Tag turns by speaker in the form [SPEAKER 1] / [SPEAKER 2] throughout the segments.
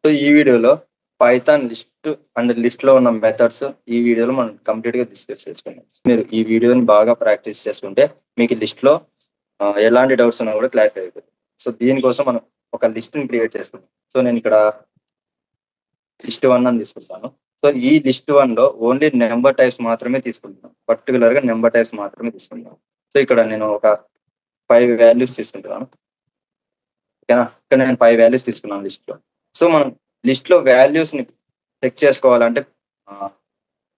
[SPEAKER 1] So ఈ వీడియోలో Python list లో ఉన్న మెథడ్స్ ఈ వీడియోలో మనం కంప్లీట్ గా డిస్కస్ చేసుకున్నాం. మీరు ఈ వీడియోని బాగా ప్రాక్టీస్ చేసుకుంటే మీకు లిస్ట్ లో ఎలాంటి డౌట్స్ ఉన్నా కూడా క్లారిఫై అయిపోతుంది. సో దీనికోసం మనం ఒక లిస్ట్ ని క్రియేట్ చేసుకున్నాం. సో నేను ఇక్కడ లిస్ట్ 1 అని తీసుకుంటాను. సో ఈ లిస్ట్ 1 లో ఓన్లీ నెంబర్ టైప్స్ మాత్రమే తీసుకుంటున్నాను. పర్టికులర్ గా నెంబర్ టైప్స్ మాత్రమే తీసుకుంటాను. సో ఇక్కడ నేను ఒక 5 వాల్యూస్ తీసుకుంటున్నాను. ఓకేనా, ఇక్కడ నేను 5 వాల్యూస్ తీసుకున్నాను లిస్ట్ లో. సో మనం లిస్ట్ లో వాల్యూస్ ని చెక్ చేసుకోవాలంటే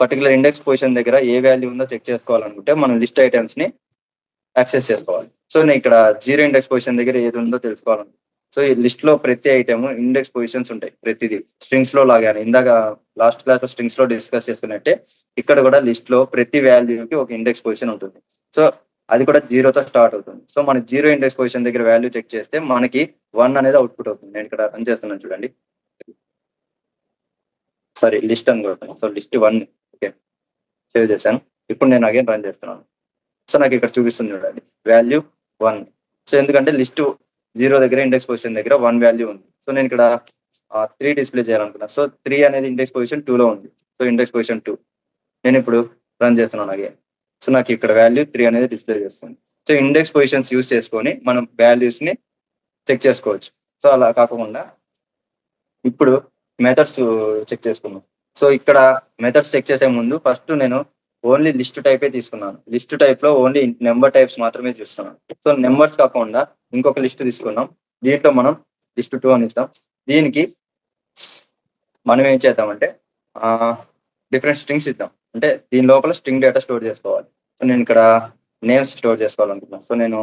[SPEAKER 1] పర్టికులర్ ఇండెక్స్ పొజిషన్ దగ్గర ఏ వాల్యూ ఉందో చెక్ చేసుకోవాలనుకుంటే మనం లిస్ట్ ఐటమ్స్ ని యాక్సెస్ చేసుకోవాలి. సో నేను ఇక్కడ 0 ఇండెక్స్ పొజిషన్ దగ్గర ఏది ఉందో తెలుసుకోవాలనుకుంటే, సో ఈ లిస్ట్ లో ప్రతి ఐటమ్ ఇండెక్స్ పొజిషన్స్ ఉంటాయి. ప్రతిదీ స్ట్రింగ్స్ లో లాగానే ఇందాక లాస్ట్ క్లాస్ లో స్ట్రింగ్స్ లో డిస్కస్ చేసుకున్నట్టే ఇక్కడ కూడా లిస్ట్ లో ప్రతి వాల్యూకి ఒక ఇండెక్స్ పొజిషన్ ఉంటుంది. సో అది కూడా 0తో స్టార్ట్ అవుతుంది. సో మనకి 0 ఇండెక్స్ పొజిషన్ దగ్గర వాల్యూ చెక్ చేస్తే మనకి 1 అనేది అవుట్పుట్ అవుతుంది. నేను ఇక్కడ రన్ చేస్తున్నాను చూడండి. సారీ, లిస్ట్ అని కొడుతున్నాను. సో లిస్ట్ 1 ఓకే సేవ్ చేశాను. ఇప్పుడు నేను అగైన్ రన్ చేస్తున్నాను. సో నాకు ఇక్కడ చూపిస్తుంది చూడండి వాల్యూ 1. సో ఎందుకంటే లిస్ట్ 0 దగ్గర ఇండెక్స్ పొజిషన్ దగ్గర 1 వాల్యూ ఉంది. సో నేను ఇక్కడ 3 డిస్ప్లే చేయాలనుకున్నా. సో 3 అనేది ఇండెక్స్ పొజిషన్ 2 లో ఉంది. సో ఇండెక్స్ పొజిషన్ 2 నేను ఇప్పుడు రన్ చేస్తున్నాను అగైన్. సో నాకు ఇక్కడ వాల్యూ 3 అనేది డిస్ప్లే చేస్తుంది. సో ఇండెక్స్ పొజిషన్స్ యూస్ చేసుకొని మనం వాల్యూస్ ని చెక్ చేసుకోవచ్చు. సో అలా కాకుండా ఇప్పుడు మెథడ్స్ చెక్ చేసుకున్నాం. సో ఇక్కడ మెథడ్స్ చెక్ చేసే ముందు ఫస్ట్ నేను ఓన్లీ లిస్ట్ టైపే తీసుకున్నాను. లిస్ట్ టైప్ లో ఓన్లీ నెంబర్ టైప్స్ మాత్రమే చూస్తున్నాను. సో నెంబర్స్ కాకుండా ఇంకొక లిస్ట్ తీసుకున్నాం. దీంట్లో మనం లిస్ట్ 2 అని ఇస్తాం. దీనికి మనం ఏం చేద్దామంటే డిఫరెంట్ స్ట్రింగ్స్ ఇద్దాం. అంటే దీని లోపల స్ట్రింగ్ డేటా స్టోర్ చేసుకోవాలి. సో నేను ఇక్కడ నేమ్స్ స్టోర్ చేసుకోవాలనుకుంటున్నాను. సో నేను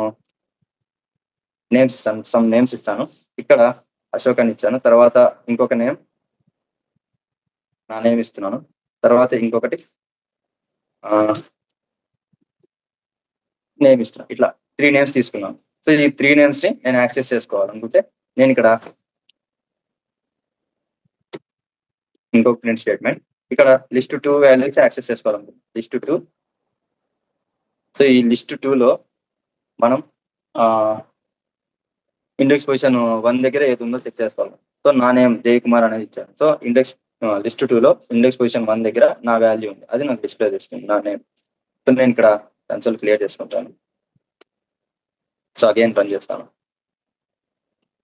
[SPEAKER 1] నేమ్స్ ఇస్తాను, సమ్ నేమ్స్ ఇస్తాను. ఇక్కడ అశోక్ అని ఇచ్చాను. తర్వాత ఇంకొక నేమ్ నా నేమ్ ఇస్తున్నాను. తర్వాత ఇంకొకటి నేమ్ ఇస్తున్నాను. ఇట్లా 3 నేమ్స్ తీసుకున్నాను. సో ఈ 3 నేమ్స్ ని నేను యాక్సెస్ చేసుకోవాలనుకుంటే నేను ఇక్కడ ఇంకొక ప్రింట్ స్టేట్మెంట్ ఇక్కడ లిస్ట్ 2 వాల్యూస్ యాక్సెస్ చేసుకోవాలనుకుంటున్నాను. లిస్ట్ 2. సో ఈ లిస్ట్ 2 లో మనం ఇండెక్స్ పొజిషన్ 1 దగ్గర ఏది ఉందో చెక్ చేసుకోవాలి. సో నా నేమ్ జయ్ కుమార్ అనేది ఇచ్చాను. సో ఇండెక్స్ లిస్ట్ 2 లో ఇండెక్స్ పొజిషన్ 1 దగ్గర నా వాల్యూ ఉంది. అది నాకు డిస్ప్లే చేస్తుంది నా నేమ్. సో నేను ఇక్కడ కన్సోల్ క్లియర్ చేసుకుంటాను. సో అగైన్ రన్ చేస్తాను.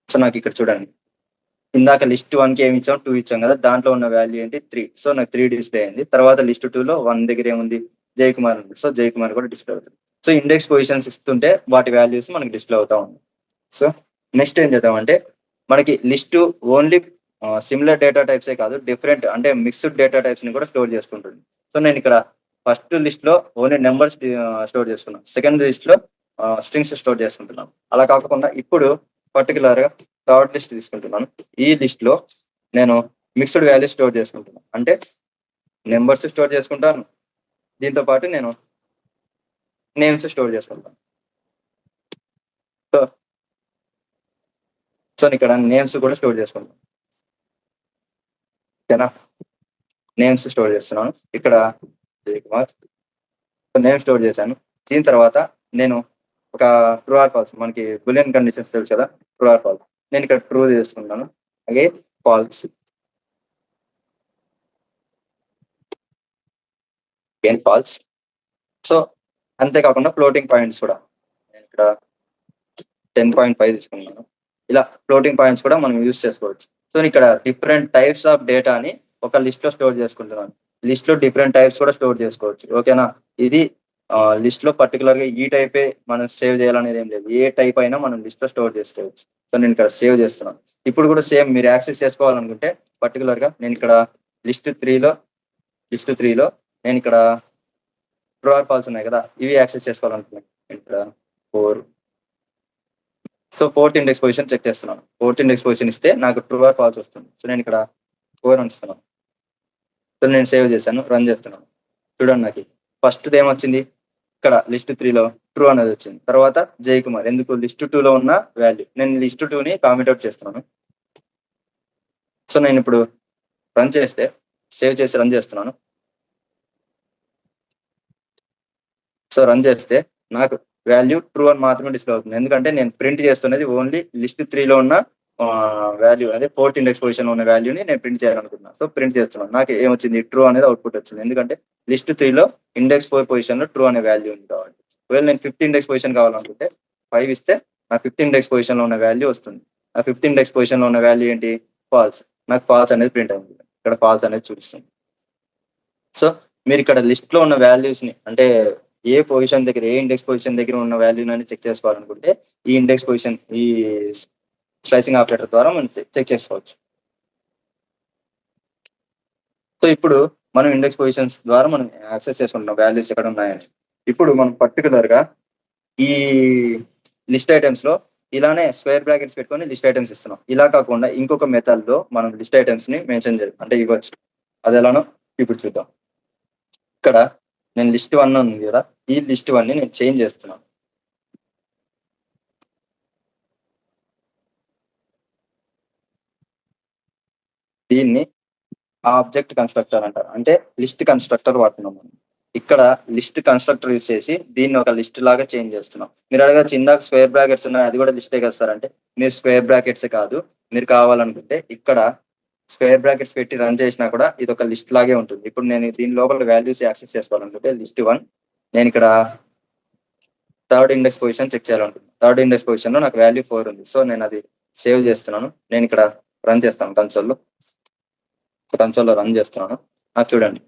[SPEAKER 1] సో నాకు ఇక్కడ చూడండి ఇందాక లిస్ట్ 1కి ఏమి ఇచ్చాం, 2 ఇచ్చాం కదా, దాంట్లో ఉన్న వాల్యూ ఏంటి 3. సో నాకు 3 డిస్ప్లే అయింది. తర్వాత లిస్ట్ 2 లో 1 దగ్గర ఏముంది జయ్ కుమార్ ఉంది. సో జయ్ కుమార్ కూడా డిస్ప్లే అవుతుంది. సో ఇండెక్స్ పొజిషన్స్ ఇస్తుంటే వాటి వాల్యూస్ మనకి డిస్ప్లే అవుతా ఉంది. సో నెక్స్ట్ ఏం చేద్దామంటే మనకి లిస్ట్ ఓన్లీ సిమిలర్ డేటా టైప్సే కాదు, డిఫరెంట్ అంటే మిక్స్డ్ డేటా టైప్స్ ని కూడా స్టోర్ చేసుకుంటుంది. సో నేను ఇక్కడ ఫస్ట్ లిస్ట్ లో ఓన్లీ నెంబర్స్ స్టోర్ చేసుకున్నాను. సెకండ్ లిస్ట్ లో స్ట్రింగ్స్ స్టోర్ చేసుకుంటున్నాను. అలా కాకుండా ఇప్పుడు పర్టికులర్ గా థర్డ్ లిస్ట్ తీసుకుంటున్నాను. ఈ లిస్ట్ లో నేను మిక్స్డ్ వాల్యూ స్టోర్ చేసుకుంటున్నాను. అంటే నెంబర్స్ స్టోర్ చేసుకుంటాను, దీంతో పాటు నేను నేమ్స్ స్టోర్ చేసుకుంటాను. సో ఇక్కడ నేమ్స్ కూడా స్టోర్ చేసుకుంటాను. ఓకేనా, నేమ్స్ స్టోర్ చేస్తున్నాను. ఇక్కడ జయ్ కుమార్ నేమ్ స్టోర్ చేశాను. దీని తర్వాత నేను ఒక ట్రూ ఆర్ ఫాల్స్, మనకి బులియన్ కండిషన్స్ తెలుసు కదా, ట్రూ ఆర్ ఫాల్స్. నేను ఇక్కడ ట్రూ చేసుకుంటాను. అలాగే ఫాల్స్, ఫాల్స్. సో అంతేకాకుండా ఫ్లోటింగ్ పాయింట్స్ కూడా నేను ఇక్కడ 10.5 తీసుకున్నాను. ఇలా ఫ్లోటింగ్ పాయింట్స్ కూడా మనం యూజ్ చేసుకోవచ్చు. సో ఇక్కడ డిఫరెంట్ టైప్స్ ఆఫ్ డేటాని ఒక లిస్ట్ లో స్టోర్ చేసుకుంటున్నాను. లిస్ట్ లో డిఫరెంట్ టైప్స్ కూడా స్టోర్ చేసుకోవచ్చు. ఓకేనా, ఇది లిస్ట్ లో పర్టికులర్ గా ఈ టైపే మనం సేవ్ చేయాలనేది ఏం లేదు. ఏ టైప్ అయినా మనం లిస్ట్ లో స్టోర్ చేసుకోవచ్చు. సో నేను ఇక్కడ సేవ్ చేస్తున్నాను. ఇప్పుడు కూడా సేమ్ మీరు యాక్సెస్ చేసుకోవాలనుకుంటే పర్టికులర్ గా నేను ఇక్కడ లిస్ట్ 3లో నేను ఇక్కడ ట్రూ ఆర్ ఫాల్స్ ఉన్నాయి కదా, ఇవి యాక్సెస్ చేసుకోవాలనుకున్నాను. ఇక్కడ 4. So 4th index position check చేస్తున్నాను. 4th ఇండెక్స్ పొజిషన్ ఇస్తే నాకు ట్రూ ఆర్ ఫాల్స్ వస్తుంది. సో నేను ఇక్కడ 4 ఉంచుతున్నాను. సో నేను సేవ్ చేశాను, రన్ చేస్తున్నాను. చూడండి నాకు ఫస్ట్ ఏమొచ్చింది, ఇక్కడ లిస్ట్ 3లో ట్రూ అనేది వచ్చింది. తర్వాత జయ్ కుమార్, ఎందుకు లిస్ట్ 2లో ఉన్న వాల్యూ. నేను లిస్ట్ 2ని కామెంట్ అవుట్ చేస్తున్నాను. సో నేను ఇప్పుడు రన్ చేస్తే సేవ్ చేసి రన్ చేస్తున్నాను. సో రన్ చేస్తే నాకు వాల్యూ ట్రూ అని మాత్రమే డిస్ప్లే అవుతుంది. ఎందుకంటే నేను ప్రింట్ చేస్తున్నది ఓన్లీ లిస్ట్ 3లో ఉన్న వాల్యూ అదే 4th ఇండెక్స్ పొజిషన్ లో ఉన్న వాల్యూని నేను ప్రింట్ చేయాలనుకున్నా. సో ప్రింట్ చేస్తున్నాను. నాకు ఏమొచ్చింది, ట్రూ అనేది అవుట్పుట్ వచ్చింది. ఎందుకంటే లిస్ట్ 3 లో ఇండెక్స్ 4 పొజిషన్ లో ట్రూ అనే వాల్యూ ఉంది కాబట్టి. ఒకవేళ నేను 5th ఇండెక్స్ పొజిషన్ కావాలనుకుంటే 5 ఇస్తే నా 5th ఇండెక్స్ పొజిషన్ లో ఉన్న వాల్యూ వస్తుంది. ఆ 5th ఇండెక్స్ పొజిషన్ లో ఉన్న వాల్యూ ఏంటి, ఫాల్స్. నాకు ఫాల్స్ అనేది ప్రింట్ అయింది. ఇక్కడ ఫాల్స్ అనేది చూపిస్తుంది. సో మీరు ఇక్కడ లిస్ట్ లో ఉన్న వాల్యూస్ ని, అంటే ఏ పొజిషన్ దగ్గర, ఏ ఇండెక్స్ పొజిషన్ దగ్గర ఉన్న వాల్యూని అని చెక్ చేసుకోవాలనుకుంటే ఈ ఇండెక్స్ పొజిషన్, ఈ స్లైసింగ్ ఆపరేటర్ ద్వారా మనం చెక్ చేసుకోవచ్చు. సో ఇప్పుడు మనం ఇండెక్స్ పొజిషన్స్ ద్వారా మనం యాక్సెస్ చేసుకుంటున్నాం వాల్యూస్ ఎక్కడ ఉన్నాయని. ఇప్పుడు మనం పర్టికులర్ గా ఈ లిస్ట్ ఐటమ్స్ లో ఇలానే స్క్వేర్ బ్రాకెట్స్ పెట్టుకొని లిస్ట్ ఐటమ్స్ ఇస్తున్నాం. ఇలా కాకుండా ఇంకొక మెథడ్ లో మనం లిస్ట్ ఐటమ్స్ ని మెన్షన్ చేయాలి, అంటే ఇవ్వచ్చు. అది ఎలానో ఇప్పుడు చూద్దాం. ఇక్కడ నేను లిస్ట్ 1 ఉంది కదా, ఈ లిస్ట్ 1 ని నేను చేంజ్ చేస్తున్నాను. దీన్ని ఆబ్జెక్ట్ కన్స్ట్రక్టర్ అంటారు, అంటే లిస్ట్ కన్స్ట్రక్టర్ వాడుతున్నాం మనం. ఇక్కడ లిస్ట్ కన్స్ట్రక్టర్ యూజ్ చేసి దీన్ని ఒక లిస్ట్ లాగా చేంజ్ చేస్తున్నాం. మీరు అడగచ్చు, ఇందాక స్క్వేర్ బ్రాకెట్స్ ఉన్నాయి, అది కూడా లిస్టే కదా సార్ అంటే, మీరు స్క్వేర్ బ్రాకెట్స్ కాదు, మీరు కావాలనుకుంటే ఇక్కడ స్క్వేర్ బ్రాకెట్స్ పెట్టి రన్ చేసినా కూడా ఇది ఒక లిస్ట్ లాగే ఉంటుంది. ఇప్పుడు నేను దీని లోపల వాల్యూస్ యాక్సెస్ చేసుకోవాలనుకుంటే లిస్ట్ 1, నేను ఇక్కడ 3rd ఇండెక్స్ పొజిషన్ చెక్ చేయాలనుకుంటున్నాను. 3rd ఇండెక్స్ పొజిషన్ లో నాకు వాల్యూ 4 ఉంది. సో నేను అది సేవ్ చేస్తున్నాను. నేను ఇక్కడ రన్ చేస్తాను కన్సోల్లో రన్ చేస్తున్నాను. నాకు చూడండి,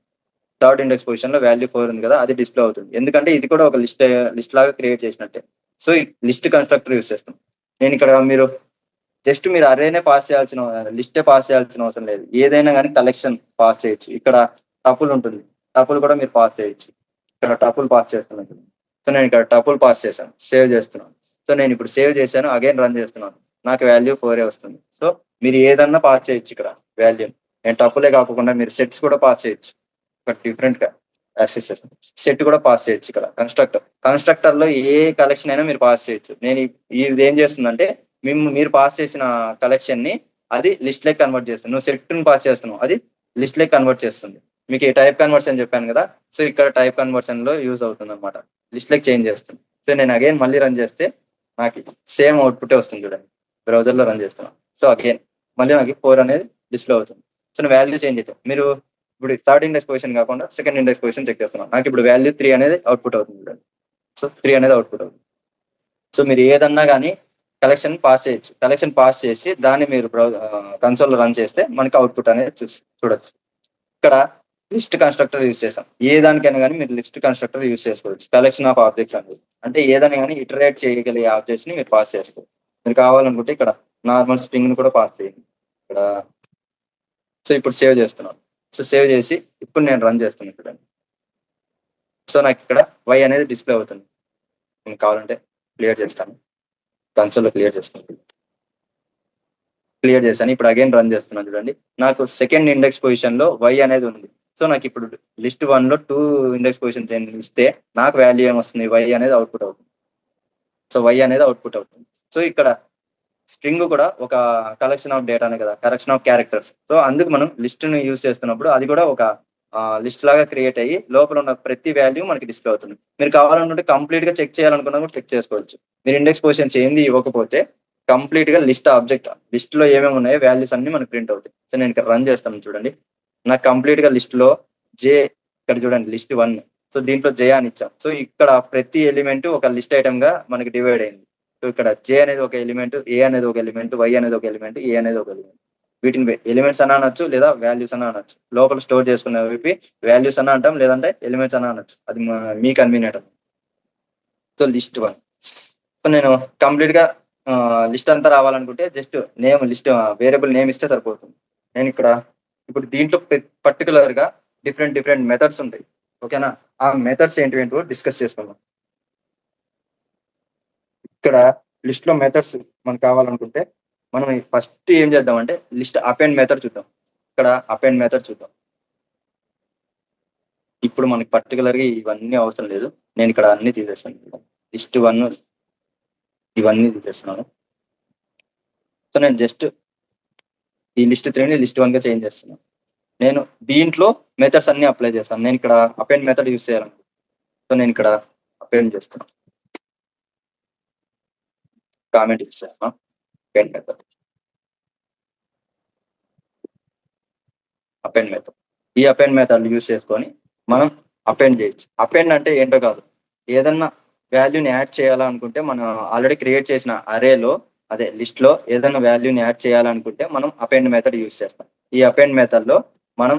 [SPEAKER 1] 3rd ఇండెక్స్ పొజిషన్ లో వాల్యూ 4 ఉంది కదా, అది డిస్ప్లే అవుతుంది. ఎందుకంటే ఇది కూడా ఒక లిస్ట్ లాగా క్రియేట్ చేసినట్టే. సో ఈ లిస్ట్ కన్స్ట్రక్టర్ యూస్ చేస్తాం. నేను ఇక్కడ మీరు జస్ట్ మీరు అరేనే పాస్ చేయాల్సిన, లిస్టే పాస్ చేయాల్సిన అవసరం లేదు. ఏదైనా కానీ కలెక్షన్ పాస్ చేయొచ్చు. ఇక్కడ టపుల్ ఉంటుంది, టపుల్ కూడా మీరు పాస్ చేయొచ్చు. ఇక్కడ టపుల్ పాస్ చేస్తున్నాను. సో నేను ఇక్కడ టపుల్ పాస్ చేశాను, సేవ్ చేస్తున్నాను. సో నేను ఇప్పుడు సేవ్ చేశాను, అగైన్ రన్ చేస్తున్నాను. నాకు వాల్యూ 4 వస్తుంది. సో మీరు ఏదన్నా పాస్ చేయొచ్చు ఇక్కడ వాల్యూ. నేను టపులే కాకుండా మీరు సెట్స్ కూడా పాస్ చేయొచ్చు. డిఫరెంట్ గా యాక్సెస్ సెట్ కూడా పాస్ చేయొచ్చు. ఇక్కడ కన్స్ట్రక్టర్ లో ఏ కలెక్షన్ అయినా మీరు పాస్ చేయొచ్చు. నేను ఇది ఏం చేస్తుందంటే, మీరు పాస్ చేసిన కలెక్షన్ ని అది లిస్ట్ లెక్ కన్వర్ట్ చేస్తుంది. నువ్వు సెట్ ని పాస్ చేస్తున్నావు, అది లిస్ట్ లెక్ కన్వర్ట్ చేస్తుంది. మీకు ఈ టైప్ కన్వర్షన్ చెప్పాను కదా, సో ఇక్కడ టైప్ కన్వర్షన్ లో యూజ్ అవుతుంది అనమాట. లిస్ట్ లెక్ చేంజ్ చేస్తుంది. సో నేను అగైన్ మళ్ళీ రన్ చేస్తే నాకు సేమ్ అవుట్పుట్ వస్తుంది. చూడండి, బ్రౌజర్ లో రన్ చేస్తున్నాను. సో అగైన్ మళ్ళీ నాకు 4 అనేది డిస్ప్లే అవుతుంది. సో వాల్యూ చేంజ్ అయితే మీరు ఇప్పుడు 3rd ఇండెక్స్ పొజిషన్ కాకుండా 2nd ఇండెక్స్ పొజిషన్ చెక్ చేస్తున్నాం. నాకు ఇప్పుడు వాల్యూ 3 అనేది అవుట్పుట్ అవుతుంది. సో 3 అనేది అవుట్పుట్ అవుతుంది. సో మీరు ఏదన్నా కానీ కలెక్షన్ పాస్ చేయొచ్చు. కలెక్షన్ పాస్ చేసి దాన్ని మీరు కన్సోల్ లో రన్ చేస్తే మనకి అవుట్పుట్ అనేది చూడొచ్చు. ఇక్కడ లిస్ట్ కన్స్ట్రక్టర్ యూజ్ చేసాం. ఏ దానికైనా కానీ మీరు లిస్ట్ కన్స్ట్రక్టర్ యూజ్ చేసుకోవచ్చు. కలెక్షన్ ఆఫ్ ఆబ్జెక్ట్స్ అనేది, అంటే ఏదైనా కానీ ఇటరేట్ చేయగలిగే ఆబ్జెక్ట్స్ ని మీరు పాస్ చేసుకోవచ్చు. మీరు కావాలనుకుంటే ఇక్కడ నార్మల్ స్ట్రింగ్ ని కూడా పాస్ చేయండి ఇక్కడ. సో ఇప్పుడు సేవ్ చేస్తున్నాను. సో సేవ్ చేసి ఇప్పుడు నేను రన్ చేస్తున్నాను చూడండి. సో నాకు ఇక్కడ వై అనేది డిస్ప్లే అవుతుంది. నేను కావాలంటే క్లియర్ చేస్తాను, కన్సోల్లో క్లియర్ చేస్తాను. క్లియర్ చేశాను. ఇప్పుడు అగైన్ రన్ చేస్తున్నాను చూడండి. నాకు 2nd ఇండెక్స్ పొజిషన్ లో వై అనేది ఉంది. సో నాకు ఇప్పుడు లిస్ట్ 1 లో 2 ఇండెక్స్ పొజిషన్ ఇస్తే నాకు వాల్యూ ఏమొస్తుంది, వై అనేది అవుట్పుట్ అవుతుంది. సో వై అనేది అవుట్పుట్ అవుతుంది. సో ఇక్కడ స్ట్రింగ్ కూడా ఒక కలెక్షన్ ఆఫ్ డేటానే కదా, కలెక్షన్ ఆఫ్ క్యారెక్టర్స్. సో అందుకు మనం లిస్ట్ ని యూజ్ చేస్తున్నప్పుడు అది కూడా ఒక లిస్ట్ లాగా క్రియేట్ అయ్యి లోపల ఉన్న ప్రతి వాల్యూ మనకి డిస్ప్లే అవుతుంది. మీరు కావాలనుకుంటే కంప్లీట్ గా చెక్ చేయాలనుకున్నా కూడా చెక్ చేసుకోవచ్చు. మీరు ఇండెక్స్ పొజిషన్స్ ఏంది ఇవ్వకపోతే కంప్లీట్ గా లిస్ట్ ఆబ్జెక్ట్, లిస్ట్ లో ఏమేమి ఉన్నాయో వాల్యూస్ అన్ని మనకి ప్రింట్ అవుతాయి. సో నేను ఇక్కడ రన్ చేస్తాను చూడండి. నాకు కంప్లీట్ గా లిస్ట్ లో జే, ఇక్కడ చూడండి లిస్ట్ 1. సో దీంట్లో జే అని ఇచ్చాం. సో ఇక్కడ ప్రతి ఎలిమెంట్ ఒక లిస్ట్ ఐటమ్ గా మనకి డివైడ్ అయింది. సో ఇక్కడ జే అనేది ఒక ఎలిమెంట్, ఏ అనేది ఒక ఎలిమెంట్, వై అనేది ఒక ఎలిమెంట్, ఏ అనేది ఒక ఎలిమెంట్. వీటిని ఎలిమెంట్స్ అన్నా అనొచ్చు, లేదా వాల్యూస్ అన్నా అనొచ్చు. లోపల స్టోర్ చేసుకునేవి వాల్యూస్ అన్నా అంటాం, లేదంటే ఎలిమెంట్స్ అన్నా అనొచ్చు. అది మీ కన్వీనియంట్. So list 1. సో నేను కంప్లీట్ గా లిస్ట్ అంతా రావాలనుకుంటే just name, list variable name ఇస్తే సరిపోతుంది. నేను ఇక్కడ ఇప్పుడు దీంట్లో పర్టికులర్ గా డిఫరెంట్ మెథడ్స్ ఉంటాయి. ఓకేనా, ఆ మెథడ్స్ ఏంటో డిస్కస్ చేసుకుందాం. ఇక్కడ లిస్ట్ లో మెథడ్స్ మనకు కావాలనుకుంటే మనం ఫస్ట్ ఏం చేద్దామంటే లిస్ట్ అపెండ్ మెథడ్ చూద్దాం. ఇక్కడ అపెండ్ మెథడ్ చూద్దాం. ఇప్పుడు మనకి పర్టికులర్ గా ఇవన్నీ అవసరం లేదు. నేను ఇక్కడ అన్ని తీసేస్తాను. లిస్ట్ 1 ఇవన్నీ తీసేస్తున్నాను. సో నేను జస్ట్ ఈ లిస్ట్ 3ని లిస్ట్ 1 గా చేంజ్ చేస్తున్నాను. నేను దీంట్లో మెథడ్స్ అన్ని అప్లై చేస్తాను. నేను ఇక్కడ అపెండ్ మెథడ్ యూస్ చేయాలనుకుంటున్నాను. సో నేను ఇక్కడ అపెండ్ చేస్తున్నాను, కామెంట్ యూస్ చేస్తున్నాను, అపెండ్ మెథడ్. Append method. ఈ అపెండ్ మెథడ్ యూస్ చేసుకొని మనం అపెండ్ చేయొచ్చు. అపెండ్ అంటే ఏంటో కాదు, ఏదన్నా వాల్యూని యాడ్ చేయాలనుకుంటే మనం ఆల్రెడీ క్రియేట్ చేసిన అరేలో అదే లిస్ట్ లో ఏదైనా వాల్యూని యాడ్ చేయాలనుకుంటే మనం అపెండ్ మెథడ్ యూస్ చేస్తాం. ఈ అపెండ్ మెథడ్ లో మనం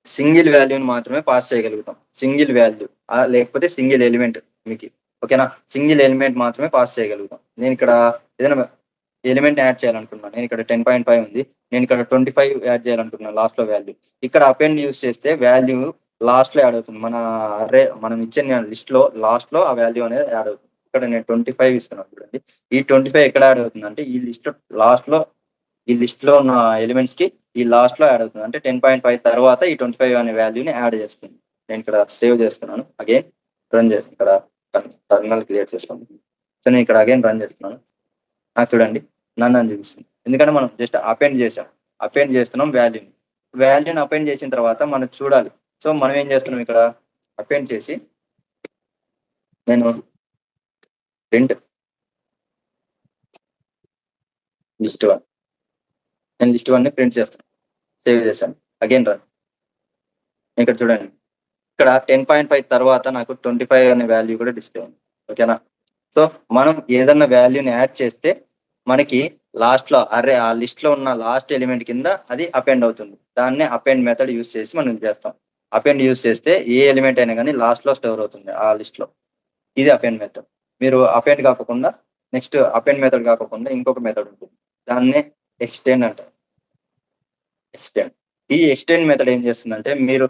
[SPEAKER 1] సింగిల్ వాల్యూని మాత్రమే పాస్ చేయగలుగుతాం. సింగిల్ వాల్యూ లేకపోతే సింగిల్ ఎలిమెంట్ మీకు, ఓకేనా? సింగిల్ ఎలిమెంట్ మాత్రమే పాస్ చేయగలుగుతాం. నేను ఇక్కడ ఏదైనా ఎలిమెంట్ యాడ్ చేయాలనుకున్నాను. నేను ఇక్కడ 10.5 ఉంది, నేను ఇక్కడ 25 యాడ్ చేయాలనుకుంటున్నాను లాస్ట్ లో వాల్యూ. ఇక్కడ అపెండ్ యూస్ చేస్తే వాల్యూ లాస్ట్ లో యాడ్ అవుతుంది. మన అరే మనం ఇచ్చిన లిస్ట్ లో లాస్ట్ లో ఆ వాల్యూ అనేది యాడ్ అవుతుంది. ఇక్కడ నేను 25 ఇస్తున్నాను చూడండి. ఈ 25 ఎక్కడ యాడ్ అవుతుంది అంటే ఈ లిస్ట్ లాస్ట్ లో, ఈ లిస్ట్ లో ఉన్న ఎలిమెంట్స్ కి ఈ లాస్ట్ లో యాడ్ అవుతుంది. అంటే 10.5 తర్వాత ఈ 25 అనే వాల్యూని యాడ్ చేస్తుంది. నేను ఇక్కడ సేవ్ చేస్తున్నాను, అగైన్ రన్ ఇక్కడ టర్మినల్ క్లియర్ చేస్తాను. సో నేను ఇక్కడ అగైన్ రన్ చేస్తున్నాను. నాకు చూడండి నన్ను అని చూపిస్తుంది, ఎందుకంటే మనం జస్ట్ అపెండ్ చేసాం. అపెండ్ చేస్తున్నాం వాల్యూని అపెండ్ చేసిన తర్వాత మనం చూడాలి. సో మనం ఏం చేస్తున్నాం, ఇక్కడ అపెండ్ చేసి నేను ప్రింట్ లిస్ట్ 1, నేను లిస్ట్ 1 ని ప్రింట్ చేస్తాను. సేవ్ చేశాను, అగైన్ రన్. ఇక్కడ చూడండి, ఇక్కడ 10.5 తర్వాత నాకు 25 అనే వాల్యూ కూడా డిస్ప్లే ఉంది, ఓకేనా? సో మనం ఏదన్నా వాల్యూని యాడ్ చేస్తే మనకి లాస్ట్ లో అరే ఆ లిస్ట్ లో ఉన్న లాస్ట్ ఎలిమెంట్ కింద అది అపెండ్ అవుతుంది. దాన్నే అపెండ్ మెథడ్ యూస్ చేసి మనం చేస్తాం. అపెండ్ యూస్ చేస్తే ఏ ఎలిమెంట్ అయినా కానీ లాస్ట్ లో స్టోర్ అవుతుంది ఆ లిస్ట్ లో. ఇది అపెండ్ మెథడ్. మీరు అపెండ్ కాకుండా నెక్స్ట్ అపెండ్ మెథడ్ కాకుండా ఇంకొక మెథడ్ ఉంటుంది, దాన్నే ఎక్స్టెండ్ అంటారు. ఎక్స్టెండ్, ఈ ఎక్స్టెండ్ మెథడ్ ఏం చేస్తుందంటే మీరు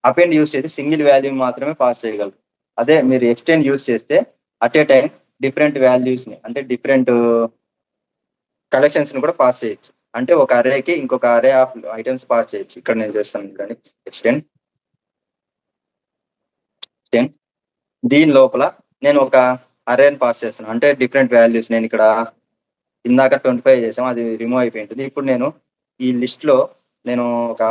[SPEAKER 1] అపెండ్ యూస్ చేసి సింగిల్ వాల్యూ మాత్రమే పాస్ చేయగలరు. అదే మీరు ఎక్స్టెండ్ యూస్ చేస్తే at a time different values ని, అంటే డిఫరెంట్ కలెక్షన్స్ ని కూడా పాస్ చేయొచ్చు. అంటే ఒక అరేకి ఇంకొక అరే ఆఫ్ ఐటమ్స్ పాస్ చేయొచ్చు. ఇక్కడ నేను చేస్తాను కానీ ఎక్స్టెండ్ దీని లోపల నేను ఒక అరేని పాస్ చేస్తాను, అంటే డిఫరెంట్ వాల్యూస్. నేను ఇక్కడ ఇందాక 25 చేసాం, అది రిమూవ్ అయిపోయి ఉంటుంది. ఇప్పుడు నేను ఈ లిస్ట్ లో నేను ఒక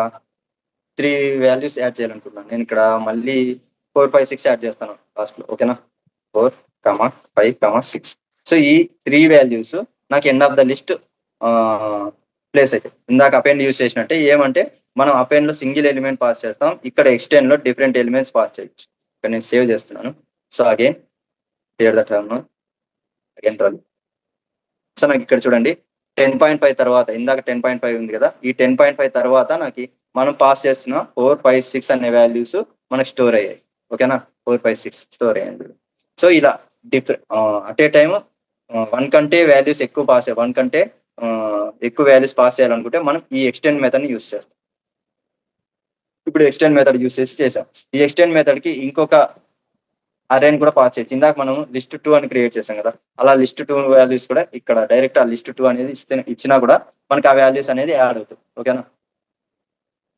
[SPEAKER 1] 3 వాల్యూస్ యాడ్ చేయాలనుకుంటున్నాను. నేను ఇక్కడ మళ్ళీ 4, 5, 6 యాడ్ చేస్తాను లాస్ట్ లో, ఓకేనా? 4, 5, 6. సో ఈ 3 వాల్యూస్ నాకు end of the list place అయితే ఇందాక అపెండ్ యూస్ చేసినట్టే. ఏమంటే మనం అపెండ్ లో సింగిల్ ఎలిమెంట్ పాస్ చేస్తాం, ఇక్కడ ఎక్స్టెండ్ లో డిఫరెంట్ ఎలిమెంట్స్ పాస్ చేయొచ్చు. ఇక్కడ నేను సేవ్ చేస్తున్నాను. So again clear the term, again run. So నాకు ఇక్కడ చూడండి 10.5 తర్వాత ఇందాక 10.5 ఉంది కదా, ఈ 10.5 తర్వాత నాకు మనం పాస్ చేస్తున్న 4, 5, 6 అనే వాల్యూస్ మనకు స్టోర్ అయ్యాయి, ఓకేనా? 4, 5, 6 స్టోర్ అయ్యాయి. సో ఇలా అట్ ఏ టైమ్ 1 కంటే వాల్యూస్ ఎక్కువ పాస్ అయ్యాయి, 1 కంటే ఎక్కువ వాల్యూస్ పాస్ చేయాలనుకుంటే మనం ఈ ఎక్స్టెండ్ మెథడ్ ని యూస్ చేస్తాం. ఇప్పుడు ఎక్స్టెండ్ మెథడ్ యూస్ చేసాం. ఈ ఎక్స్టెండ్ మెథడ్ కి ఇంకొక అరేని కూడా పాస్ చేయొచ్చు. ఇందాక మనం లిస్ట్ 2 అని క్రియేట్ చేసాం కదా, అలా లిస్ట్ 2 వాల్యూస్ కూడా ఇక్కడ డైరెక్ట్ ఆ లిస్ట్ 2 అనేది ఇచ్చినా కూడా మనకి ఆ వాల్యూస్ అనేది యాడ్ అవుతుంది, ఓకేనా?